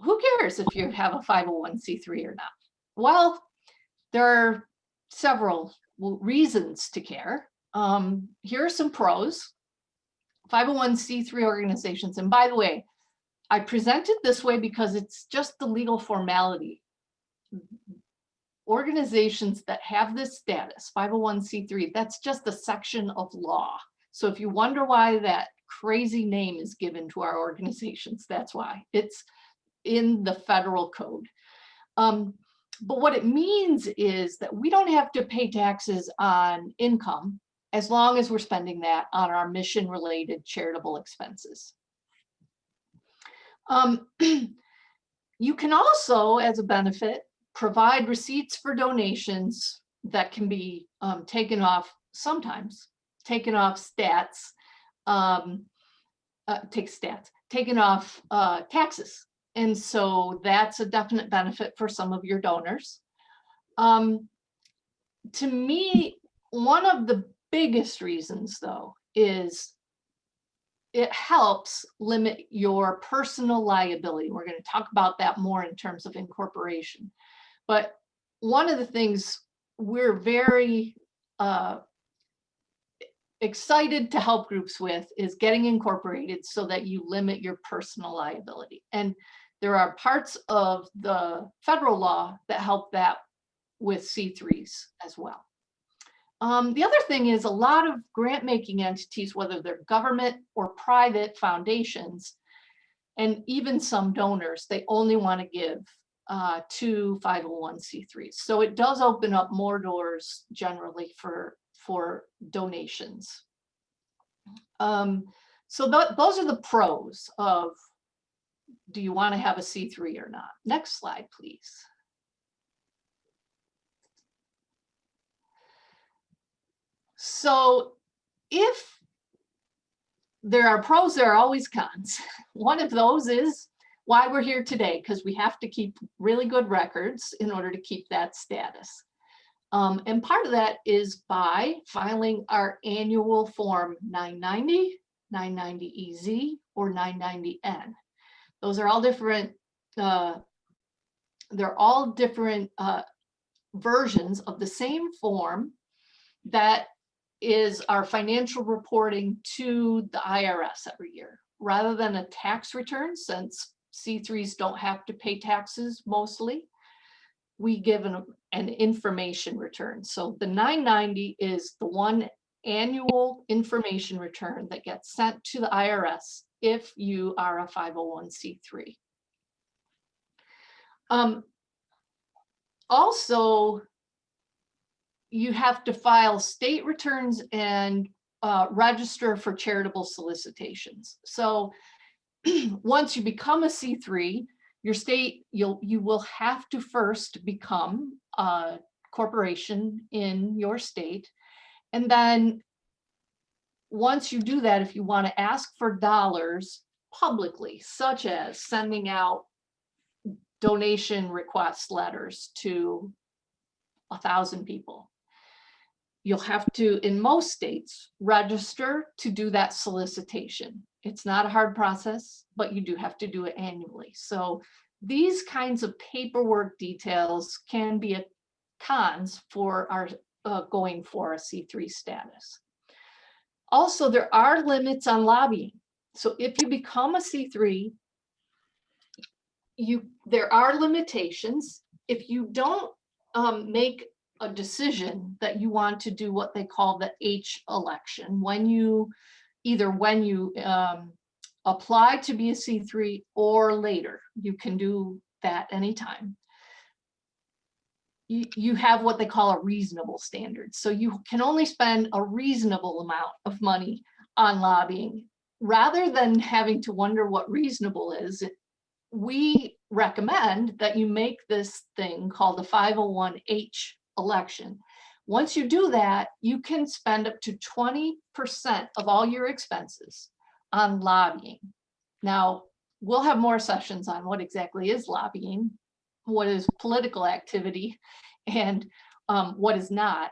who cares if you have a 501c3 or not? Well, there are several reasons to care. Here are some pros. 501c3 organizations, and by the way, I present it this way because it's just the legal formality. Organizations that have this status, 501c3, that's just a section of law. So if you wonder why that crazy name is given to our organizations, that's why. It's in the federal code. But what it means is that we don't have to pay taxes on income as long as we're spending that on our mission-related charitable expenses. You can also, as a benefit, provide receipts for donations that can be taken off, sometimes taken off taken off taxes. And so that's a definite benefit for some of your donors. To me, one of the biggest reasons, though, is it helps limit your personal liability. We're going to talk about that more in terms of incorporation. But one of the things we're very excited to help groups with is getting incorporated so that you limit your personal liability. And there are parts of the federal law that help that with C3s as well. The other thing is a lot of grant-making entities, whether they're government or private foundations, and even some donors, they only want to give to 501c3s. So it does open up more doors generally for donations. So those are the pros of, do you want to have a C3 or not? Next slide, please. So if there are pros, there are always cons. One of those is why we're here today, because we have to keep really good records in order to keep that status. And part of that is by filing our annual Form 990, 990EZ, or 990N. Those are all different, they're all different versions of the same form that is our financial reporting to the IRS every year. Rather than a tax return, since C3s don't have to pay taxes mostly, we give an information return. So the 990 is the one annual information return that gets sent to the IRS if you are a 501c3. Also, you have to file state returns and register for charitable solicitations. So once you become a C3, your state, you will have to first become a corporation in your state. And then once you do that, if you want to ask for dollars publicly, such as sending out donation request letters to 1,000 people, you'll have to, in most states, register to do that solicitation. It's not a hard process, but you do have to do it annually. So these kinds of paperwork details can be cons for our going for a C3 status. Also, there are limits on lobbying. So if you become a C3, there are limitations. If you don't make a decision that you want to do what they call the H election, when you apply to be a C3 or later, you can do that anytime. You have what they call a reasonable standard. So you can only spend a reasonable amount of money on lobbying. Rather than having to wonder what reasonable is, we recommend that you make this thing called the 501H election. Once you do that, you can spend up to 20% of all your expenses on lobbying. Now, we'll have more sessions on what exactly is lobbying, what is political activity, and what is not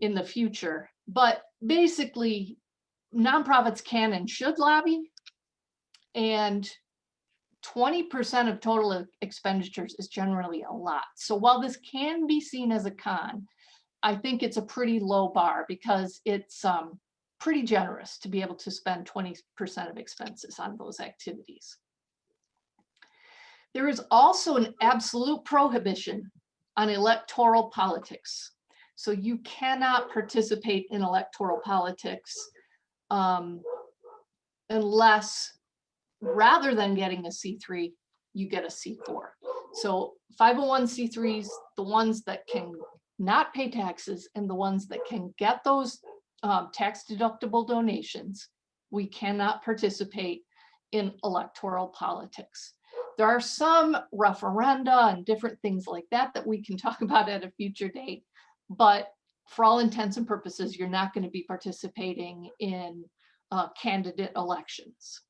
in the future. But basically, nonprofits can and should lobby, and 20% of total expenditures is generally a lot. So while this can be seen as a con, I think it's a pretty low bar, because it's pretty generous to be able to spend 20% of expenses on those activities. There is also an absolute prohibition on electoral politics. So you cannot participate in electoral politics unless, rather than getting a C3, you get a C4. So 501c3s, the ones that can not pay taxes and the ones that can get those tax deductible donations, we cannot participate in electoral politics. There are some referenda and different things like that that we can talk about at a future date, but for all intents and purposes, you're not going to be participating in candidate elections.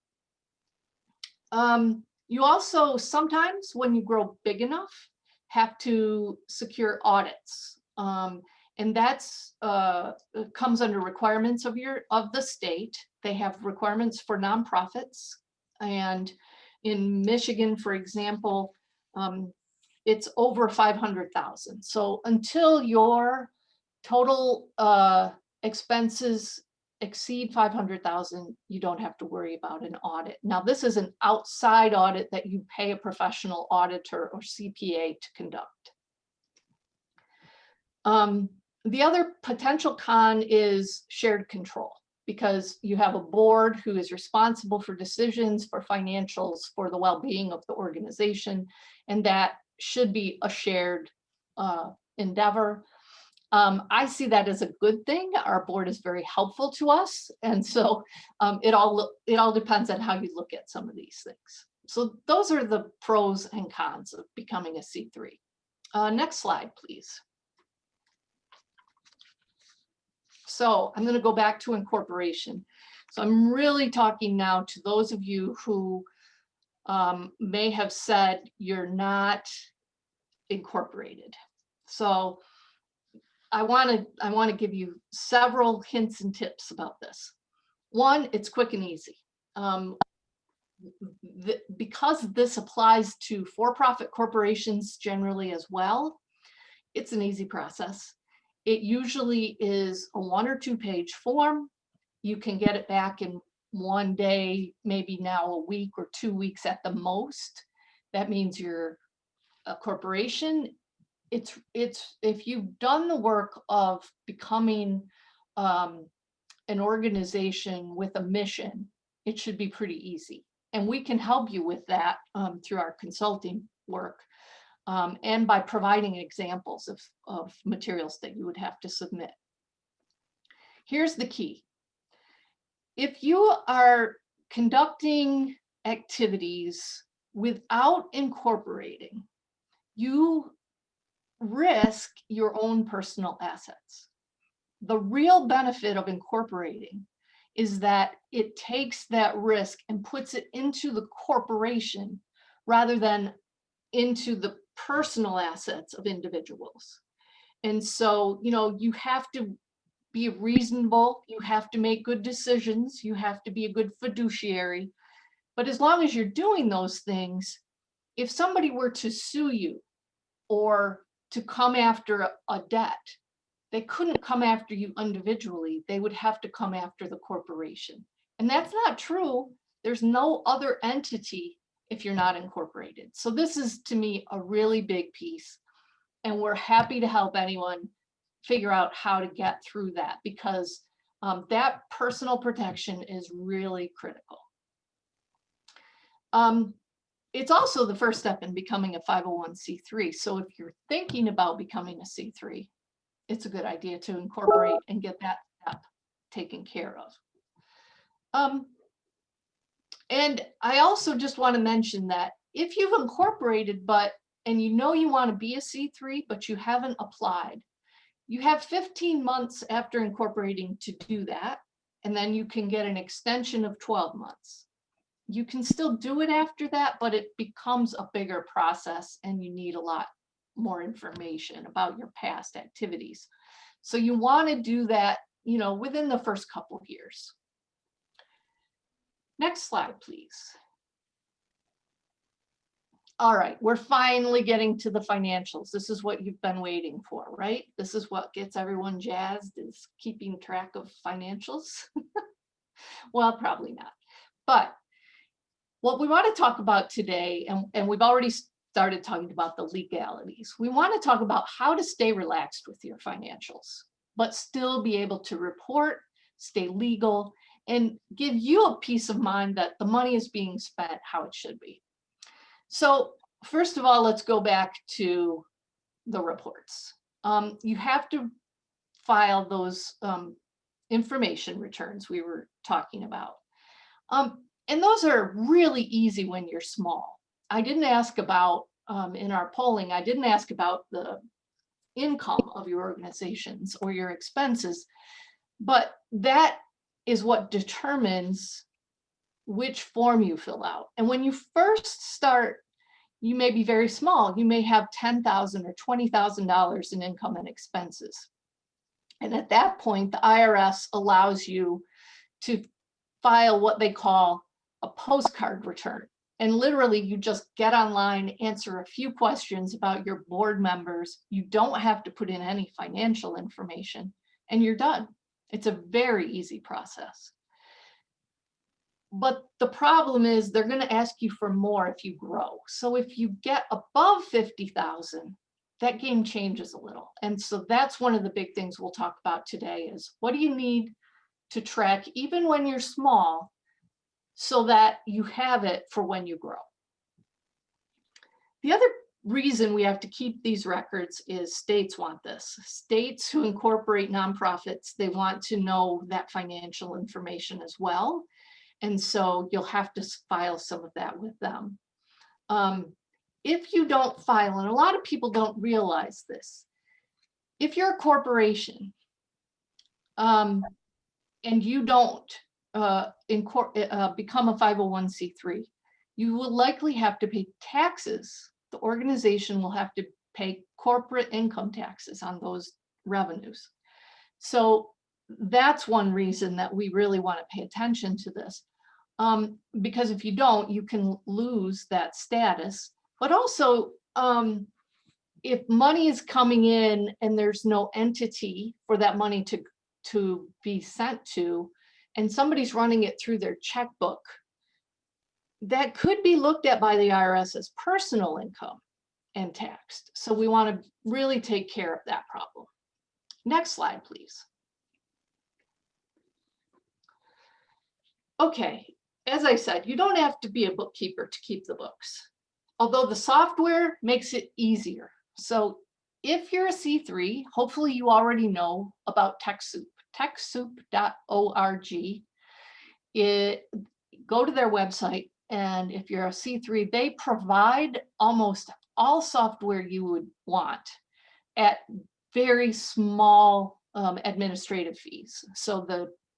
You also sometimes, when you grow big enough, have to secure audits. And that's comes under requirements of the state. They have requirements for nonprofits. And in Michigan, for example, it's over 500,000. So until your total expenses exceed 500,000, you don't have to worry about an audit. Now, this is an outside audit that you pay a professional auditor or CPA to conduct. The other potential con is shared control, because you have a board who is responsible for decisions, for financials, for the well-being of the organization, and that should be a shared endeavor. I see that as a good thing. Our board is very helpful to us. And so it all depends on how you look at some of these things. So those are the pros and cons of becoming a C3. Next slide, please. So I'm going to go back to incorporation. So I'm really talking now to those of you who may have said you're not incorporated. So I want to give you several hints and tips about this. One, it's quick and easy. Because this applies to for-profit corporations generally as well, it's an easy process. It usually is a 1 or 2 page form. You can get it back in 1 day, maybe now a week or 2 weeks at the most. That means you're a corporation. It's if you've done the work of becoming an organization with a mission, it should be pretty easy. And we can help you with that through our consulting work and by providing examples of materials that you would have to submit. Here's the key. If you are conducting activities without incorporating, you risk your own personal assets. The real benefit of incorporating is that it takes that risk and puts it into the corporation rather than into the personal assets of individuals. And so, you know, you have to be reasonable, you have to make good decisions, you have to be a good fiduciary. But as long as you're doing those things, if somebody were to sue you or to come after a debt, they couldn't come after you individually. They would have to come after the corporation. And that's not true. There's no other entity if you're not incorporated. So this is, to me, a really big piece. And we're happy to help anyone figure out how to get through that, because that personal protection is really critical. It's also the first step in becoming a 501c3. So if you're thinking about becoming a C3, it's a good idea to incorporate and get that step taken care of. And I also just want to mention that if you've incorporated, and you know you want to be a C3, but you haven't applied, you have 15 months after incorporating to do that, and then you can get an extension of 12 months. You can still do it after that, but it becomes a bigger process and you need a lot more information about your past activities. So you want to do that, within the first couple of years. Next slide, please. All right, we're finally getting to the financials. This is what you've been waiting for, right? This is what gets everyone jazzed, is keeping track of financials. Well, probably not. But what we want to talk about today, and we've already started talking about the legalities. We want to talk about how to stay relaxed with your financials, but still be able to report, stay legal, and give you a peace of mind that the money is being spent how it should be. So first of all, let's go back to the reports. You have to file those information returns we were talking about. And those are really easy when you're small. I didn't ask about, in our polling, I didn't ask about the income of your organizations or your expenses, but that is what determines which form you fill out. And when you first start, you may be very small. You may have $10,000 or $20,000 in income and expenses. And at that point, the IRS allows you to file what they call a postcard return. And literally, you just get online, answer a few questions about your board members. You don't have to put in any financial information, and you're done. It's a very easy process. But the problem is they're going to ask you for more if you grow. So if you get above 50,000, that game changes a little. And so that's one of the big things we'll talk about today is what do you need to track even when you're small so that you have it for when you grow. The other reason we have to keep these records is states want this. States who incorporate nonprofits, they want to know that financial information as well. And so you'll have to file some of that with them. If you don't file, and a lot of people don't realize this, if you're a corporation and you don't become a 501c3, you will likely have to pay taxes. The organization will have to pay corporate income taxes on those revenues. So that's one reason that we really want to pay attention to this. Because if you don't, you can lose that status. But also, if money is coming in and there's no entity for that money to be sent to, and somebody's running it through their checkbook, that could be looked at by the IRS as personal income and taxed. So we want to really take care of that problem. Next slide, please. Okay, as I said, you don't have to be a bookkeeper to keep the books, although the software makes it easier. So if you're a C3, hopefully you already know about TechSoup, techsoup.org. Go to their website, and if you're a C3, they provide almost all software you would want at very small administrative fees. So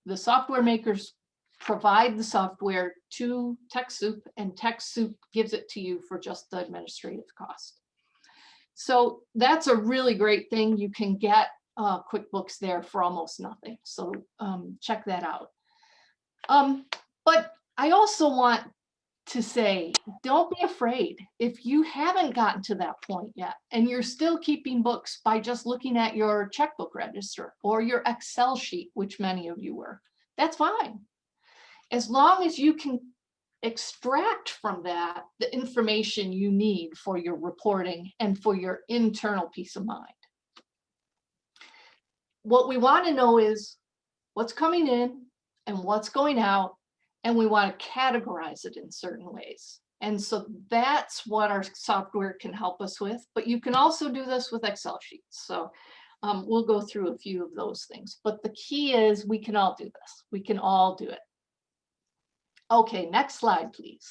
the software makers provide the software to TechSoup, and TechSoup gives it to you for just the administrative cost. So that's a really great thing. You can get QuickBooks there for almost nothing. So check that out. But I also want to say, don't be afraid. If you haven't gotten to that point yet, and you're still keeping books by just looking at your checkbook register or your Excel sheet, which many of you were, that's fine. As long as you can extract from that the information you need for your reporting and for your internal peace of mind. what we want to know is what's coming in and what's going out, and we want to categorize it in certain ways. And so that's what our software can help us with, but you can also do this with Excel sheets. So we'll go through a few of those things, but the key is we can all do this. We can all do it. Okay, next slide, please.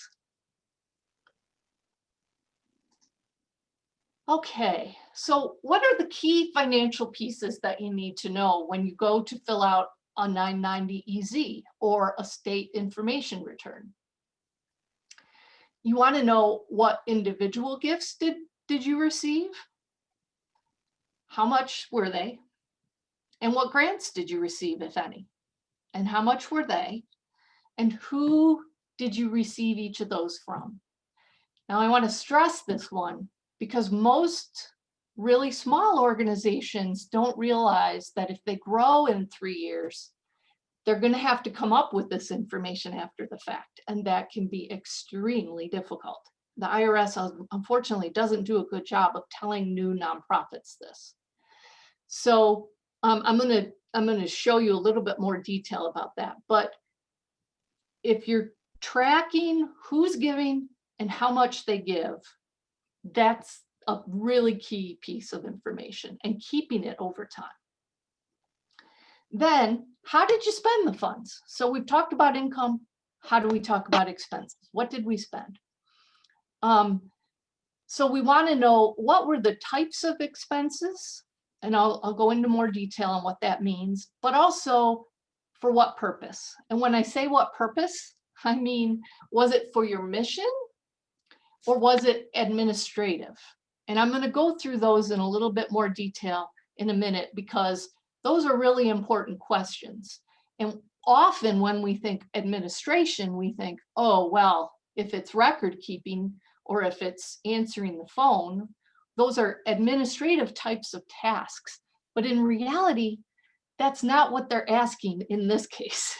Okay, so what are the key financial pieces that you need to know when you go to fill out a 990 EZ or a state information return? You want to know what individual gifts did you receive? How much were they? And what grants did you receive, if any? And how much were they? And who did you receive each of those from? Now, I want to stress this one because most really small organizations don't realize that if they grow in 3 years, they're going to have to come up with this information after the fact, and that can be extremely difficult. The IRS, unfortunately, doesn't do a good job of telling new nonprofits this. So I'm going to show you a little bit more detail about that. But if you're tracking who's giving and how much they give, that's a really key piece of information, and keeping it over time. Then, how did you spend the funds? So we've talked about income. How do we talk about expenses? What did we spend? So we want to know what were the types of expenses, and I'll go into more detail on what that means, but also for what purpose. And when I say what purpose, I mean, was it for your mission or was it administrative? And I'm going to go through those in a little bit more detail in a minute, because those are really important questions. And often when we think administration, we think, oh, well, if it's record keeping or if it's answering the phone, those are administrative types of tasks. But in reality, that's not what they're asking in this case.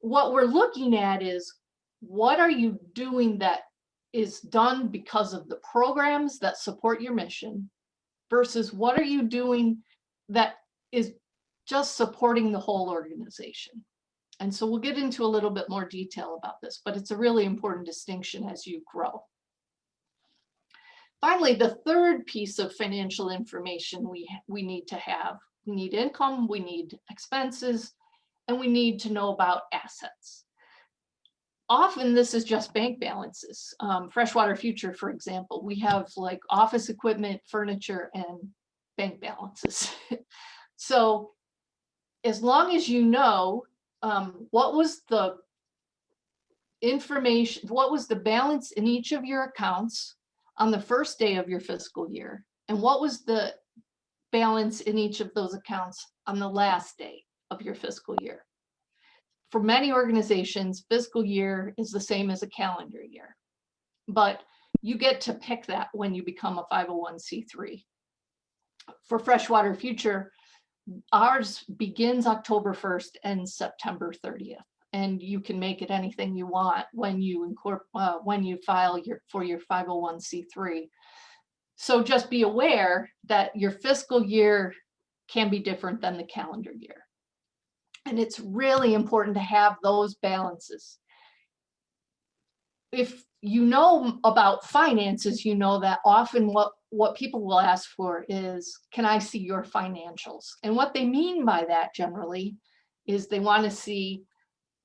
What we're looking at is, what are you doing that is done because of the programs that support your mission versus what are you doing that is just supporting the whole organization? And so we'll get into a little bit more detail about this, but it's a really important distinction as you grow. Finally, the third piece of financial information we need to have, we need income, we need expenses, and we need to know about assets. Often this is just bank balances. Freshwater Future, for example, we have like office equipment, furniture, and bank balances. So as long as you know what was the information, what was the balance in each of your accounts on the first day of your fiscal year, and what was the balance in each of those accounts on the last day of your fiscal year. For many organizations, fiscal year is the same as a calendar year, but you get to pick that when you become a 501c3. For Freshwater Future, ours begins October 1st and September 30th, and you can make it anything you want when you file for your 501c3. So just be aware that your fiscal year can be different than the calendar year. And it's really important to have those balances. If you know about finances, you know that often what people will ask for is, can I see your financials? And what they mean by that generally is they want to see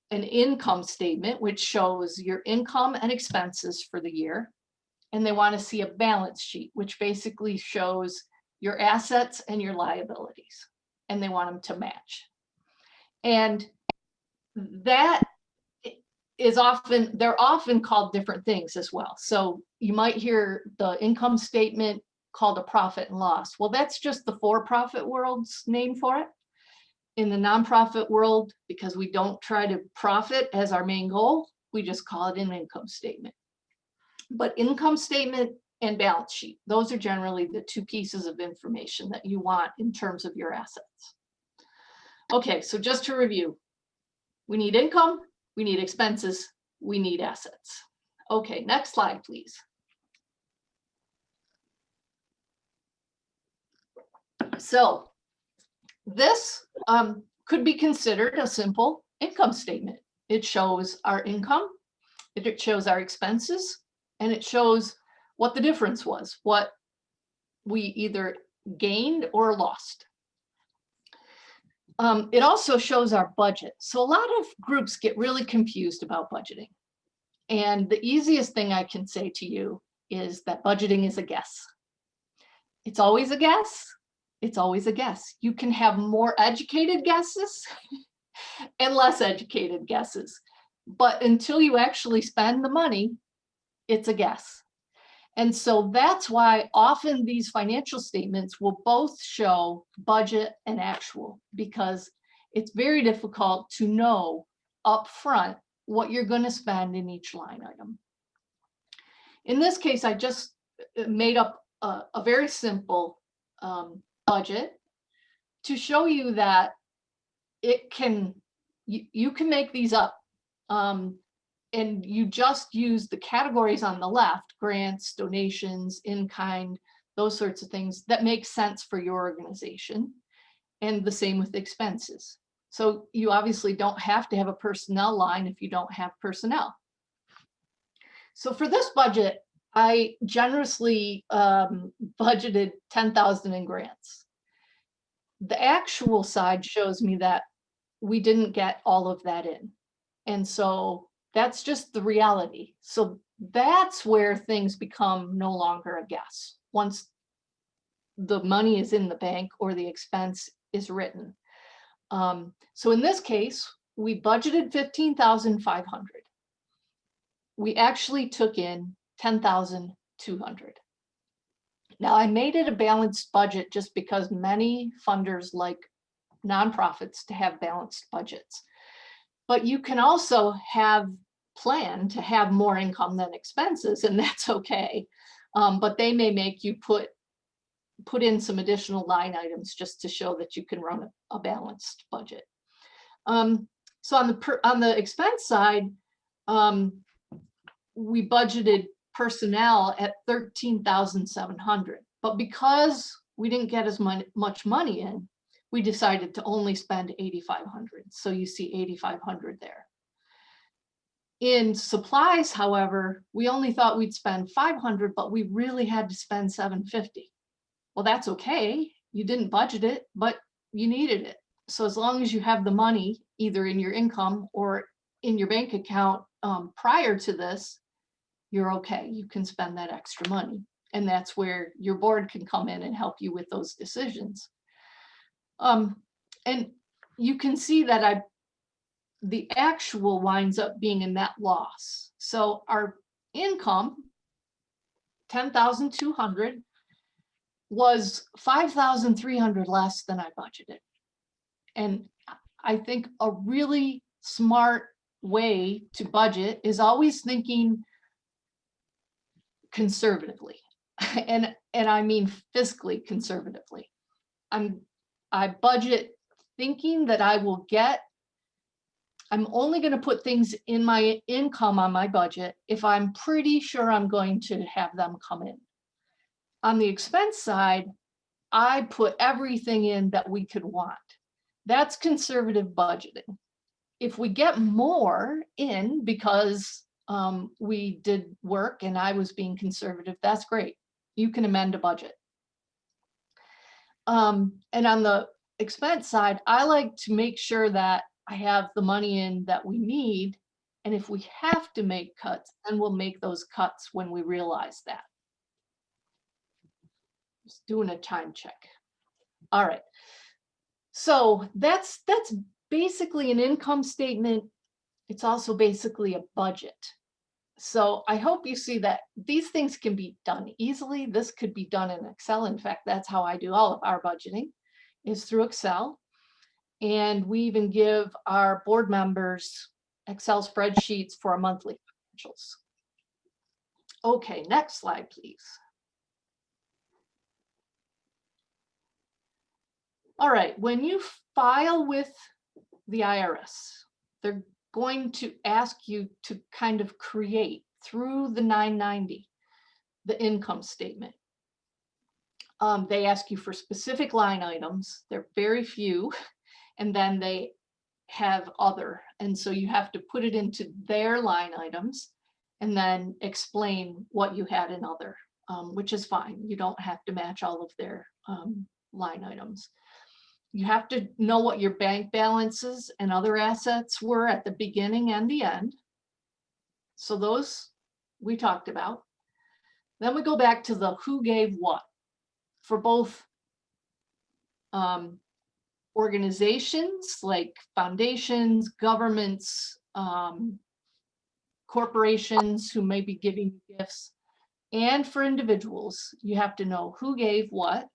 an income statement, which shows your income and expenses for the year. And they want to see a balance sheet, which basically shows your assets and your liabilities. And they want them to match. And that is often, they're often called different things as well. So you might hear the income statement called a profit and loss. Well, that's just the for-profit world's name for it. In the nonprofit world, because we don't try to profit as our main goal, we just call it an income statement. But income statement and balance sheet, those are generally the two pieces of information that you want in terms of your assets. Okay, so just to review, we need income, we need expenses, we need assets. Okay, next slide, please. So This could be considered a simple income statement. It shows our income, it shows our expenses, and it shows what the difference was, what we either gained or lost. It also shows our budget. So a lot of groups get really confused about budgeting. And the easiest thing I can say to you is that budgeting is a guess. It's always a guess. It's always a guess. You can have more educated guesses and less educated guesses. But until you actually spend the money, it's a guess. And so that's why often these financial statements will both show budget and actual, because it's very difficult to know upfront what you're going to spend in each line item. In this case, I just made up a very simple budget to show you that you can make these up. And you just use the categories on the left, grants, donations, in-kind, those sorts of things that make sense for your organization. And the same with expenses. So you obviously don't have to have a personnel line if you don't have personnel. So for this budget, I generously budgeted 10,000 in grants. The actual side shows me that we didn't get all of that in. And so that's just the reality. So that's where things become no longer a guess once the money is in the bank or the expense is written. So in this case, we budgeted 15,500. We actually took in 10,200. Now I made it a balanced budget just because many funders like nonprofits to have balanced budgets. But you can also have planned to have more income than expenses, and that's okay. But they may make you put in some additional line items just to show that you can run a balanced budget. So on the expense side, we budgeted personnel at 13,700. But because we didn't get as much money in, we decided to only spend 8,500. So you see 8,500 there. In supplies, however, we only thought we'd spend 500, but we really had to spend 750. Well, that's okay. You didn't budget it, but you needed it. So as long as you have the money, either in your income or in your bank account prior to this, you're okay. You can spend that extra money. And that's where your board can come in and help you with those decisions. And you can see that the actual winds up being a net loss. So our income, 10,200, was 5,300 less than I budgeted. And I think a really smart way to budget is always thinking conservatively. And I mean fiscally conservatively. I budget thinking that I'm only going to put things in my income on my budget if I'm pretty sure I'm going to have them come in. On the expense side, I put everything in that we could want. That's conservative budgeting. If we get more in because we did work and I was being conservative, that's great. You can amend a budget. And on the expense side, I like to make sure that I have the money in that we need. And if we have to make cuts, then we'll make those cuts when we realize that. Just doing a time check. All right. So that's basically an income statement. It's also basically a budget. So I hope you see that these things can be done easily. This could be done in Excel. In fact, that's how I do all of our budgeting, is through Excel. And we even give our board members Excel spreadsheets for our monthly financials. Okay, next slide, please. All right, when you file with the IRS, they're going to ask you to kind of create through the 990, the income statement. They ask you for specific line items. They're very few, and then they have other. And so you have to put it into their line items and then explain what you had in other, which is fine. You don't have to match all of their line items. You have to know what your bank balances and other assets were at the beginning and the end. So those we talked about. Then we go back to the who gave what for both organizations like foundations, governments, corporations who may be giving gifts, and for individuals. You have to know who gave what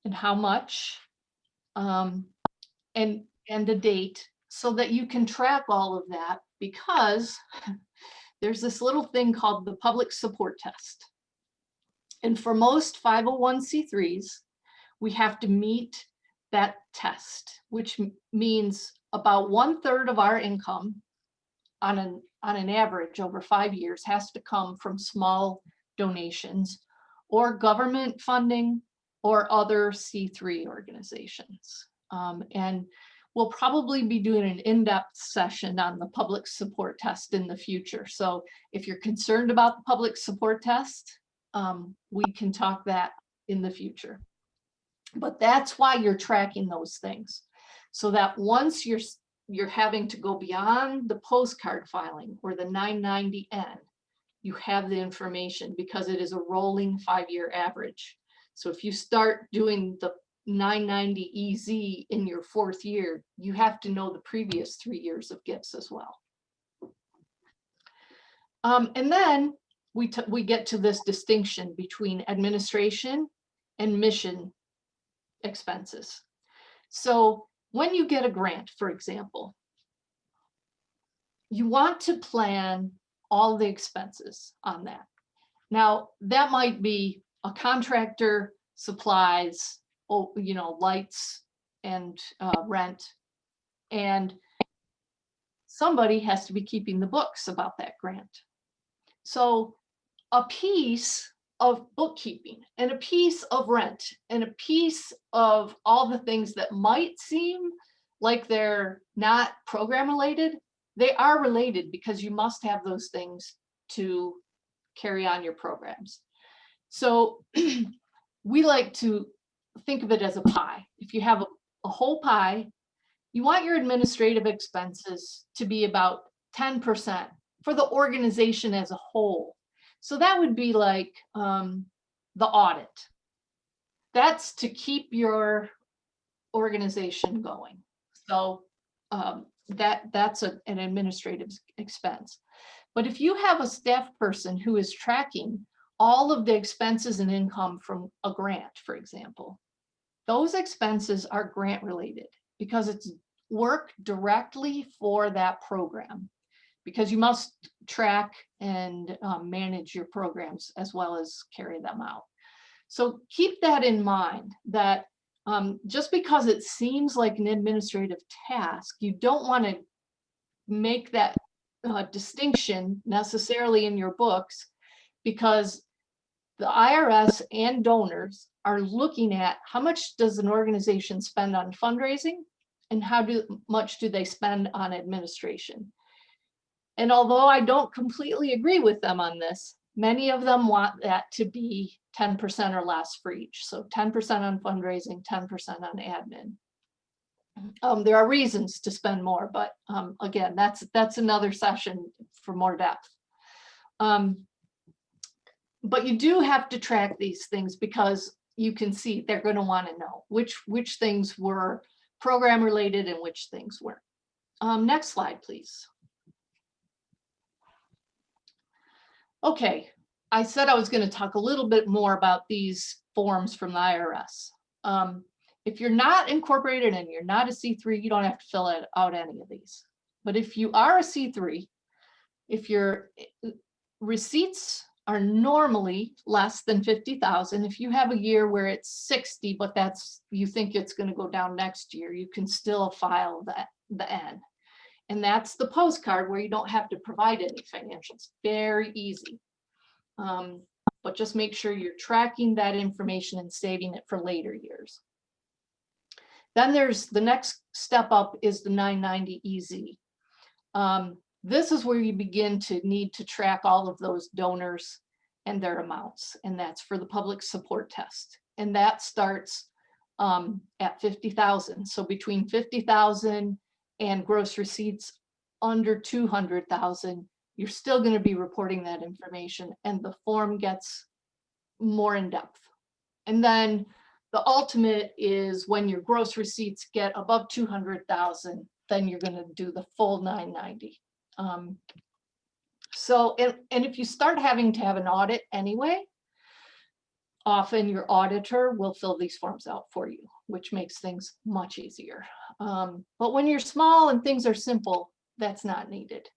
and how much, and the date, so that you can track all of that, because there's this little thing called the public support test. And for most 501c3s, we have to meet that test, which means about 1/3 of our income on an average over 5 years has to come from small donations or government funding or other C3 organizations. And we'll probably be doing an in-depth session on the public support test in the future. So if you're concerned about the public support test, we can talk that in the future. But that's why you're tracking those things, so that once you're having to go beyond the postcard filing or the 990N, you have the information, because it is a rolling 5-year average. So if you start doing the 990EZ in your 4th year, you have to know the previous 3 years of gifts as well. And then we get to this distinction between administration and mission expenses. So when you get a grant, for example, you want to plan all the expenses on that. Now, that might be a contractor, supplies, lights and rent, and somebody has to be keeping the books about that grant. So a piece of bookkeeping and a piece of rent and a piece of all the things that might seem like they're not program related, they are related, because you must have those things to carry on your programs. So we like to think of it as a pie. If you have a whole pie, you want your administrative expenses to be about 10% for the organization as a whole. So that would be like the audit. That's to keep your organization going. So that's an administrative expense. But if you have a staff person who is tracking all of the expenses and income from a grant, for example, those expenses are grant related, because it's work directly for that program, because you must track and manage your programs as well as carry them out. So keep that in mind, that just because it seems like an administrative task, you don't want to make that distinction necessarily in your books, because the IRS and donors are looking at how much does an organization spend on fundraising and how much do they spend on administration. And although I don't completely agree with them on this, many of them want that to be 10% or less for each. So 10% on fundraising, 10% on admin. There are reasons to spend more, but again, that's another session for more depth. But you do have to track these things, because you can see they're going to want to know which things were program related and which things weren't. Next slide, please. Okay, I said I was going to talk a little bit more about these forms from the IRS. If you're not incorporated and you're not a C3, you don't have to fill out any of these. But if you are a C3, if your receipts are normally less than 50,000, if you have a year where it's 60, but you think it's going to go down next year, you can still file the N. And that's the postcard where you don't have to provide any financials. Very easy. but just make sure you're tracking that information and saving it for later years. Then there's the next step up is the 990 EZ. This is where you begin to need to track all of those donors and their amounts, and that's for the public support test. And that starts at 50,000. So between 50,000 and gross receipts under 200,000, you're still going to be reporting that information, and the form gets more in depth. And then the ultimate is when your gross receipts get above 200,000, then you're going to do the full 990. So, and if you start having to have an audit anyway, often your auditor will fill these forms out for you, which makes things much easier. But when you're small and things are simple, that's not needed.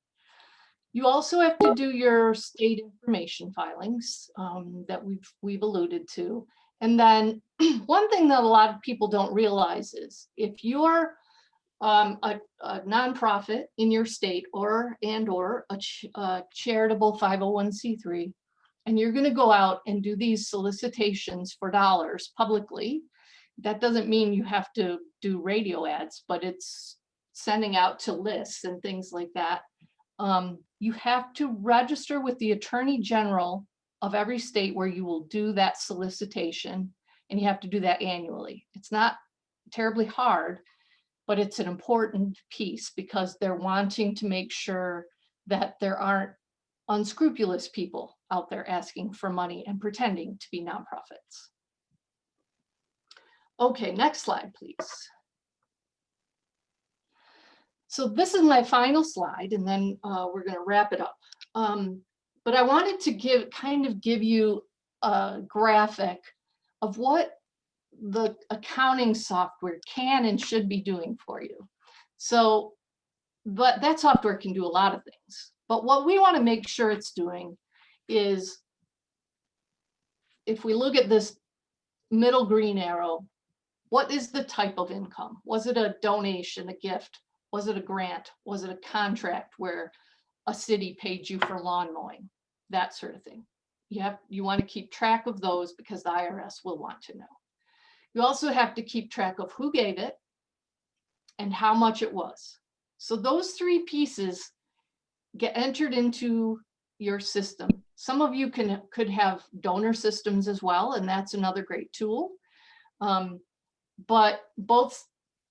You also have to do your state information filings that we've alluded to. And then one thing that a lot of people don't realize is if you're a nonprofit in your state or a charitable 501c3, and you're going to go out and do these solicitations for dollars publicly, that doesn't mean you have to do radio ads, but it's sending out to lists and things like that. You have to register with the Attorney General of every state where you will do that solicitation, and you have to do that annually. It's not terribly hard, but it's an important piece because they're wanting to make sure that there aren't unscrupulous people out there asking for money and pretending to be nonprofits. Okay, next slide, please. So this is my final slide, and then we're going to wrap it up. But I wanted to give you a graphic of what the accounting software can and should be doing for you. So, but that software can do a lot of things. But what we want to make sure it's doing is, if we look at this middle green arrow, what is the type of income? Was it a donation, a gift? Was it a grant? Was it a contract where a city paid you for lawn mowing? That sort of thing. You want to keep track of those because the IRS will want to know. You also have to keep track of who gave it and how much it was. So those three pieces get entered into your system. Some of you could have donor systems as well, and that's another great tool. But both,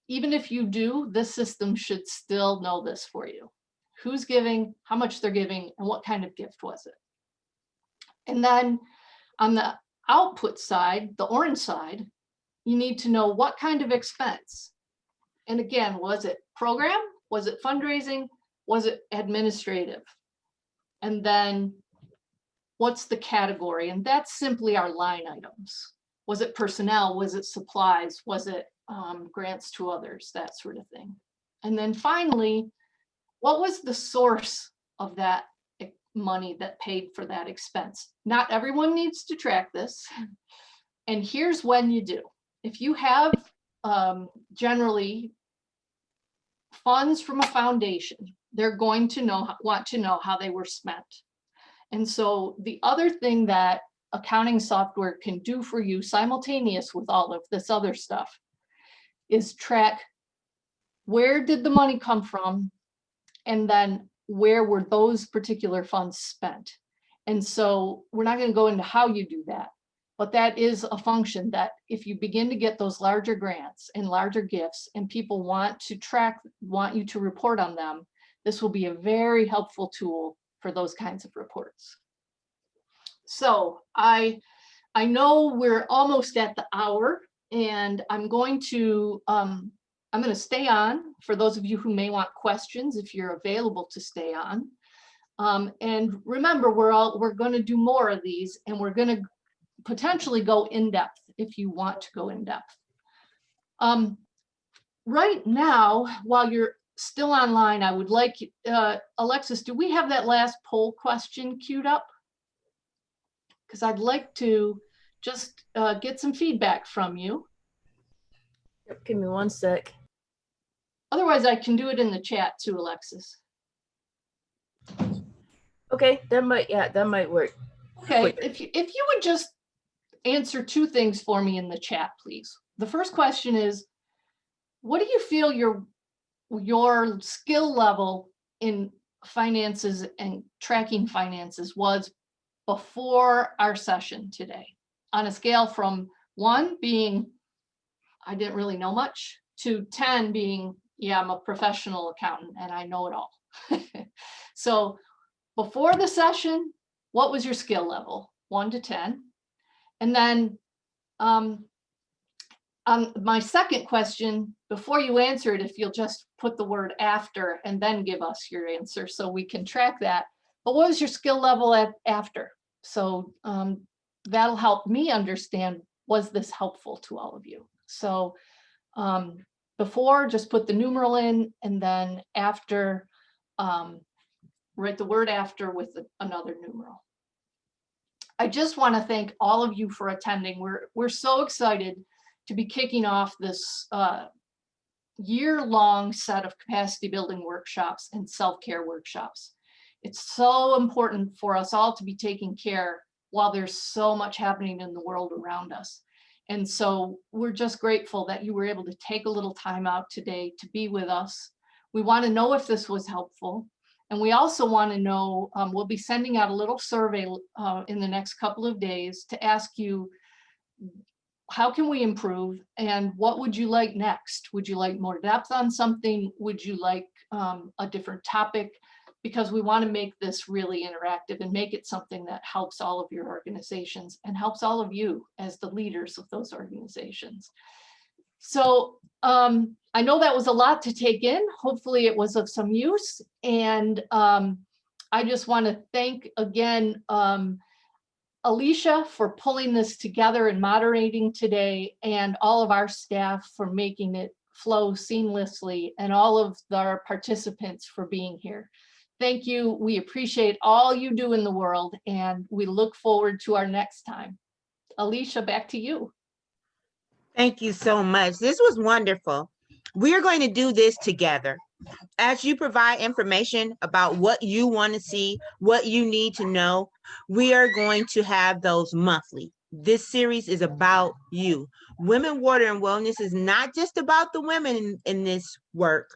even if you do, this system should still know this for you. Who's giving, how much they're giving, and what kind of gift was it? And then on the output side, the orange side, you need to know what kind of expense. And again, was it program? Was it fundraising? Was it administrative? And then what's the category? And that's simply our line items. Was it personnel? Was it supplies? Was it grants to others? That sort of thing. And then finally, what was the source of that money that paid for that expense? Not everyone needs to track this. And here's when you do. If you have generally funds from a foundation, they're going to want to know how they were spent. And so the other thing that accounting software can do for you simultaneous with all of this other stuff is track where did the money come from, and then where were those particular funds spent. And so we're not going to go into how you do that, but that is a function that if you begin to get those larger grants and larger gifts and people want you to report on them, this will be a very helpful tool for those kinds of reports. So I know we're almost at the hour, and I'm going to stay on for those of you who may want questions, if you're available to stay on. And remember, we're going to do more of these, and we're going to potentially go in depth if you want to go in depth. Right now, while you're still online, I would like, Alexis, do we have that last poll question queued up? Because I'd like to just get some feedback from you. Yep, give me one sec. Otherwise, I can do it in the chat too, Alexis. Okay, that might work. Okay, if you would just answer two things for me in the chat, please. The first question is, what do you feel your skill level in finances and tracking finances was before our session today, on a scale from 1 being I didn't really know much to 10 being, yeah, I'm a professional accountant and I know it all. So before the session, what was your skill level? 1 to 10. And then my second question, before you answer it, if you'll just put the word after and then give us your answer so we can track that. But what was your skill level at after? So that'll help me understand, was this helpful to all of you? So before, just put the numeral in, and then after, write the word after with another numeral. I just want to thank all of you for attending. We're so excited to be kicking off this year-long set of capacity building workshops and self-care workshops. It's so important for us all to be taking care while there's so much happening in the world around us. And so we're just grateful that you were able to take a little time out today to be with us. We want to know if this was helpful. And we also want to know, we'll be sending out a little survey in the next couple of days to ask you, how can we improve and what would you like next? Would you like more depth on something? Would you like a different topic? Because we want to make this really interactive and make it something that helps all of your organizations and helps all of you as the leaders of those organizations. So I know that was a lot to take in. Hopefully it was of some use. And I just want to thank again, Alicia for pulling this together and moderating today, and all of our staff for making it flow seamlessly, and all of our participants for being here. Thank you. We appreciate all you do in the world, and we look forward to our next time. Alicia, back to you. Thank you so much. This was wonderful. We are going to do this together. As you provide information about what you want to see, what you need to know, we are going to have those monthly. This series is about you. Women, Water, and Wellness is not just about the women in this work,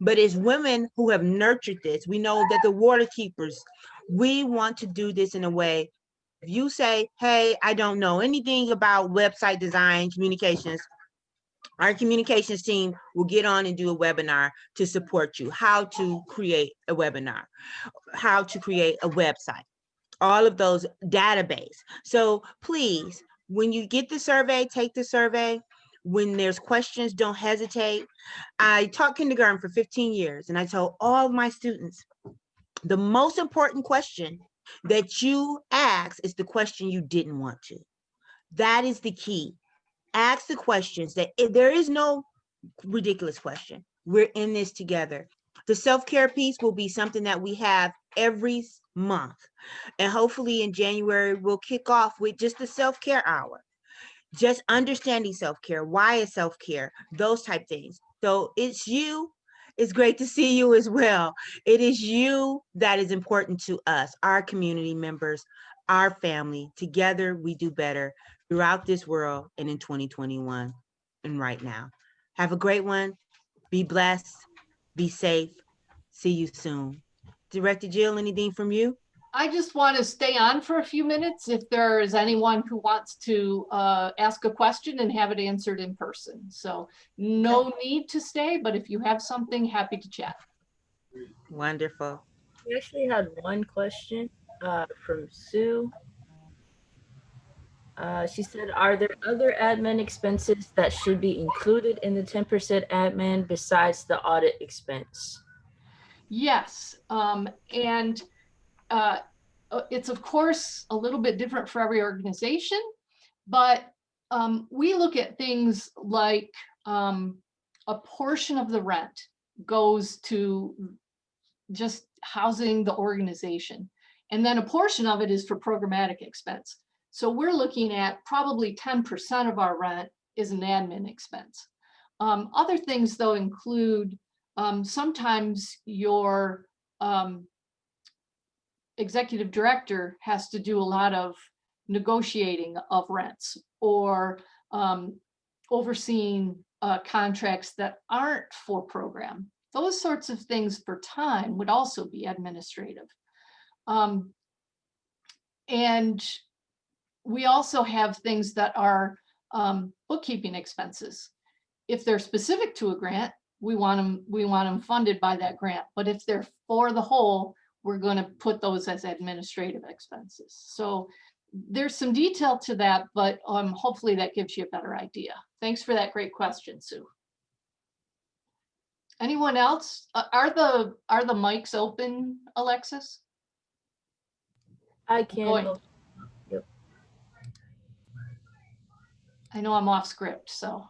but it's women who have nurtured this. We know that the water keepers, we want to do this in a way. If you say, hey, I don't know anything about website design, communications, our communications team will get on and do a webinar to support you, how to create a webinar, how to create a website, all of those database. So please, when you get the survey, take the survey. When there's questions, don't hesitate. I taught kindergarten for 15 years, and I told all of my students, the most important question that you ask is the question you didn't want to. That is the key. Ask the questions that there is no ridiculous question. We're in this together. The self-care piece will be something that we have every month. And hopefully in January, we'll kick off with just the self-care hour. Just understanding self-care, why is self-care, those type things. So it's you. It's great to see you as well. It is you that is important to us, our community members, our family. Together, we do better throughout this world and in 2021 and right now. Have a great one. Be blessed. Be safe. See you soon. Director Jill, anything from you? I just want to stay on for a few minutes if there is anyone who wants to ask a question and have it answered in person. So no need to stay, but if you have something, happy to chat. Wonderful. We actually had one question from Sue. She said, are there other admin expenses that should be included in the 10% admin besides the audit expense? Yes, and it's of course a little bit different for every organization, but we look at things like a portion of the rent goes to just housing the organization, and then a portion of it is for programmatic expense. So we're looking at probably 10% of our rent is an admin expense. Other things though include sometimes your executive director has to do a lot of negotiating of rents or overseeing contracts that aren't for program. Those sorts of things for time would also be administrative. And we also have things that are bookkeeping expenses. If they're specific to a grant, we want them funded by that grant. But if they're for the whole, we're going to put those as administrative expenses. So there's some detail to that, but hopefully that gives you a better idea. Thanks for that great question, Sue. Anyone else? Are the mics open, Alexis? I can. Yep. I know I'm off script, so.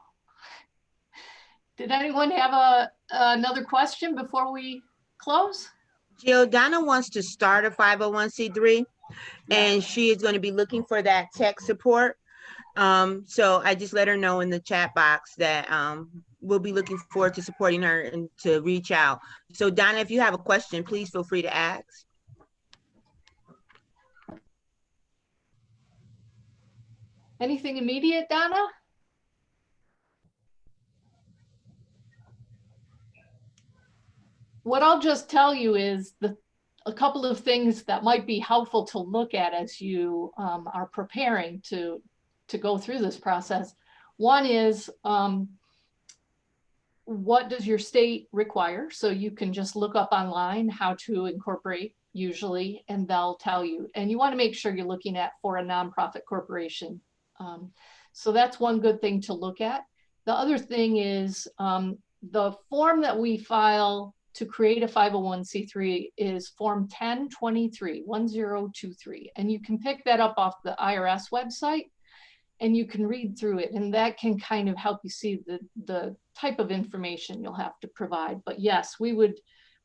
Did anyone have another question before we close? Jill, Donna wants to start a 501c3, and she is going to be looking for that tech support. So I just let her know in the chat box that we'll be looking forward to supporting her and to reach out. So Donna, if you have a question, please feel free to ask. Anything immediate, Donna? What I'll just tell you is a couple of things that might be helpful to look at as you are preparing to go through this process. One is, what does your state require? So you can just look up online how to incorporate usually, and they'll tell you. And you want to make sure you're looking at for a nonprofit corporation. So that's one good thing to look at. The other thing is the form that we file to create a 501c3 is form 1023, and you can pick that up off the IRS website and you can read through it, and that can kind of help you see the type of information you'll have to provide. But yes, we would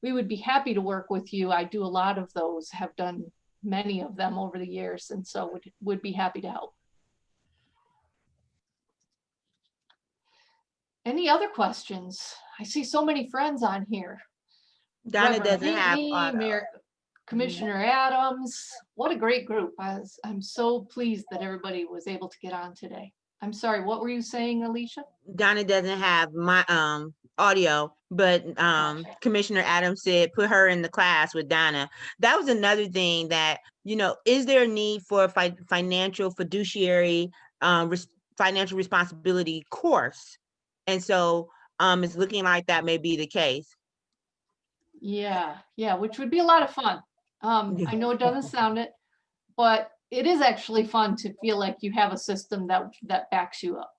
be happy to work with you. I do a lot of those, have done many of them over the years, and so would be happy to help. Any other questions? I see so many friends on here. Donna Reverend doesn't have Whitney, Commissioner Adams. What a great group. I'm so pleased that everybody was able to get on today. I'm sorry, what were you saying, Alicia? Donna doesn't have my audio, but Commissioner Adams said put her in the class with Donna. That was another thing that, you know, is there a need for a financial fiduciary financial responsibility course? And so it's looking like that may be the case. Yeah, which would be a lot of fun. I know it doesn't sound it, but it is actually fun to feel like you have a system that backs you up.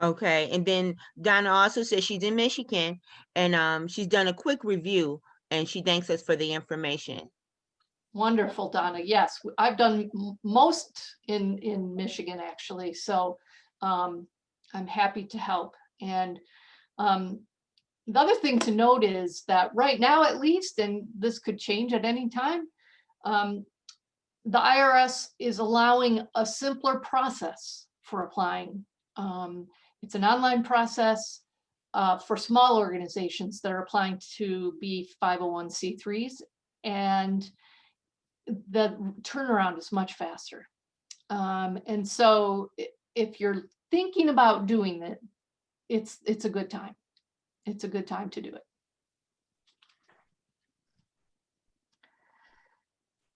Okay, and then Donna also says she's in Michigan, and she's done a quick review, and she thanks us for the information. Wonderful, Donna. Yes, I've done most in Michigan, actually, so I'm happy to help. And the other thing to note is that right now, at least, and this could change at any time, the IRS is allowing a simpler process for applying. It's an online process for small organizations that are applying to be 501c3s, and the turnaround is much faster. And so if you're thinking about doing it, it's a good time. It's a good time to do it.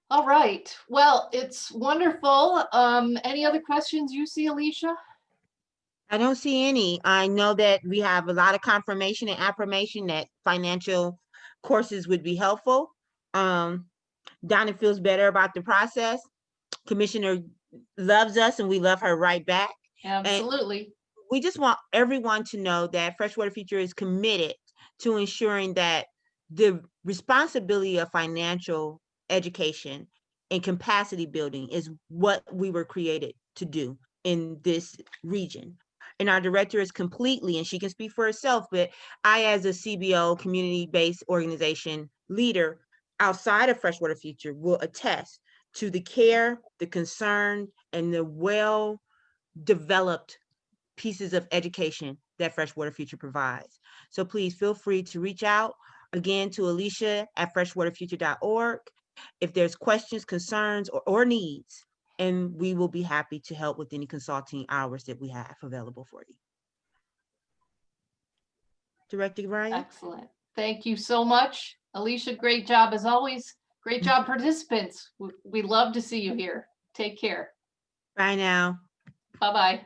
All right. Well, it's wonderful. Any other questions you see, Alicia? I don't see any. I know that we have a lot of confirmation and affirmation that financial courses would be helpful. Donna feels better about the process. Commissioner loves us and we love her right back. Absolutely. And we just want everyone to know that Freshwater Future is committed to ensuring that the responsibility of financial education and capacity building is what we were created to do in this region. And our director is completely, and she can speak for herself, but I, as a CBO, community-based organization leader outside of Freshwater Future, will attest to the care, the concern, and the well-developed pieces of education that Freshwater Future provides. So please feel free to reach out again to Alicia at freshwaterfuture.org. if there's questions, concerns, or needs, and we will be happy to help with any consulting hours that we have available for you. Director Ryan? Excellent. Thank you so much. Alicia, great job as always. Great job, participants. We love to see you here. Take care. Bye now. Bye-bye.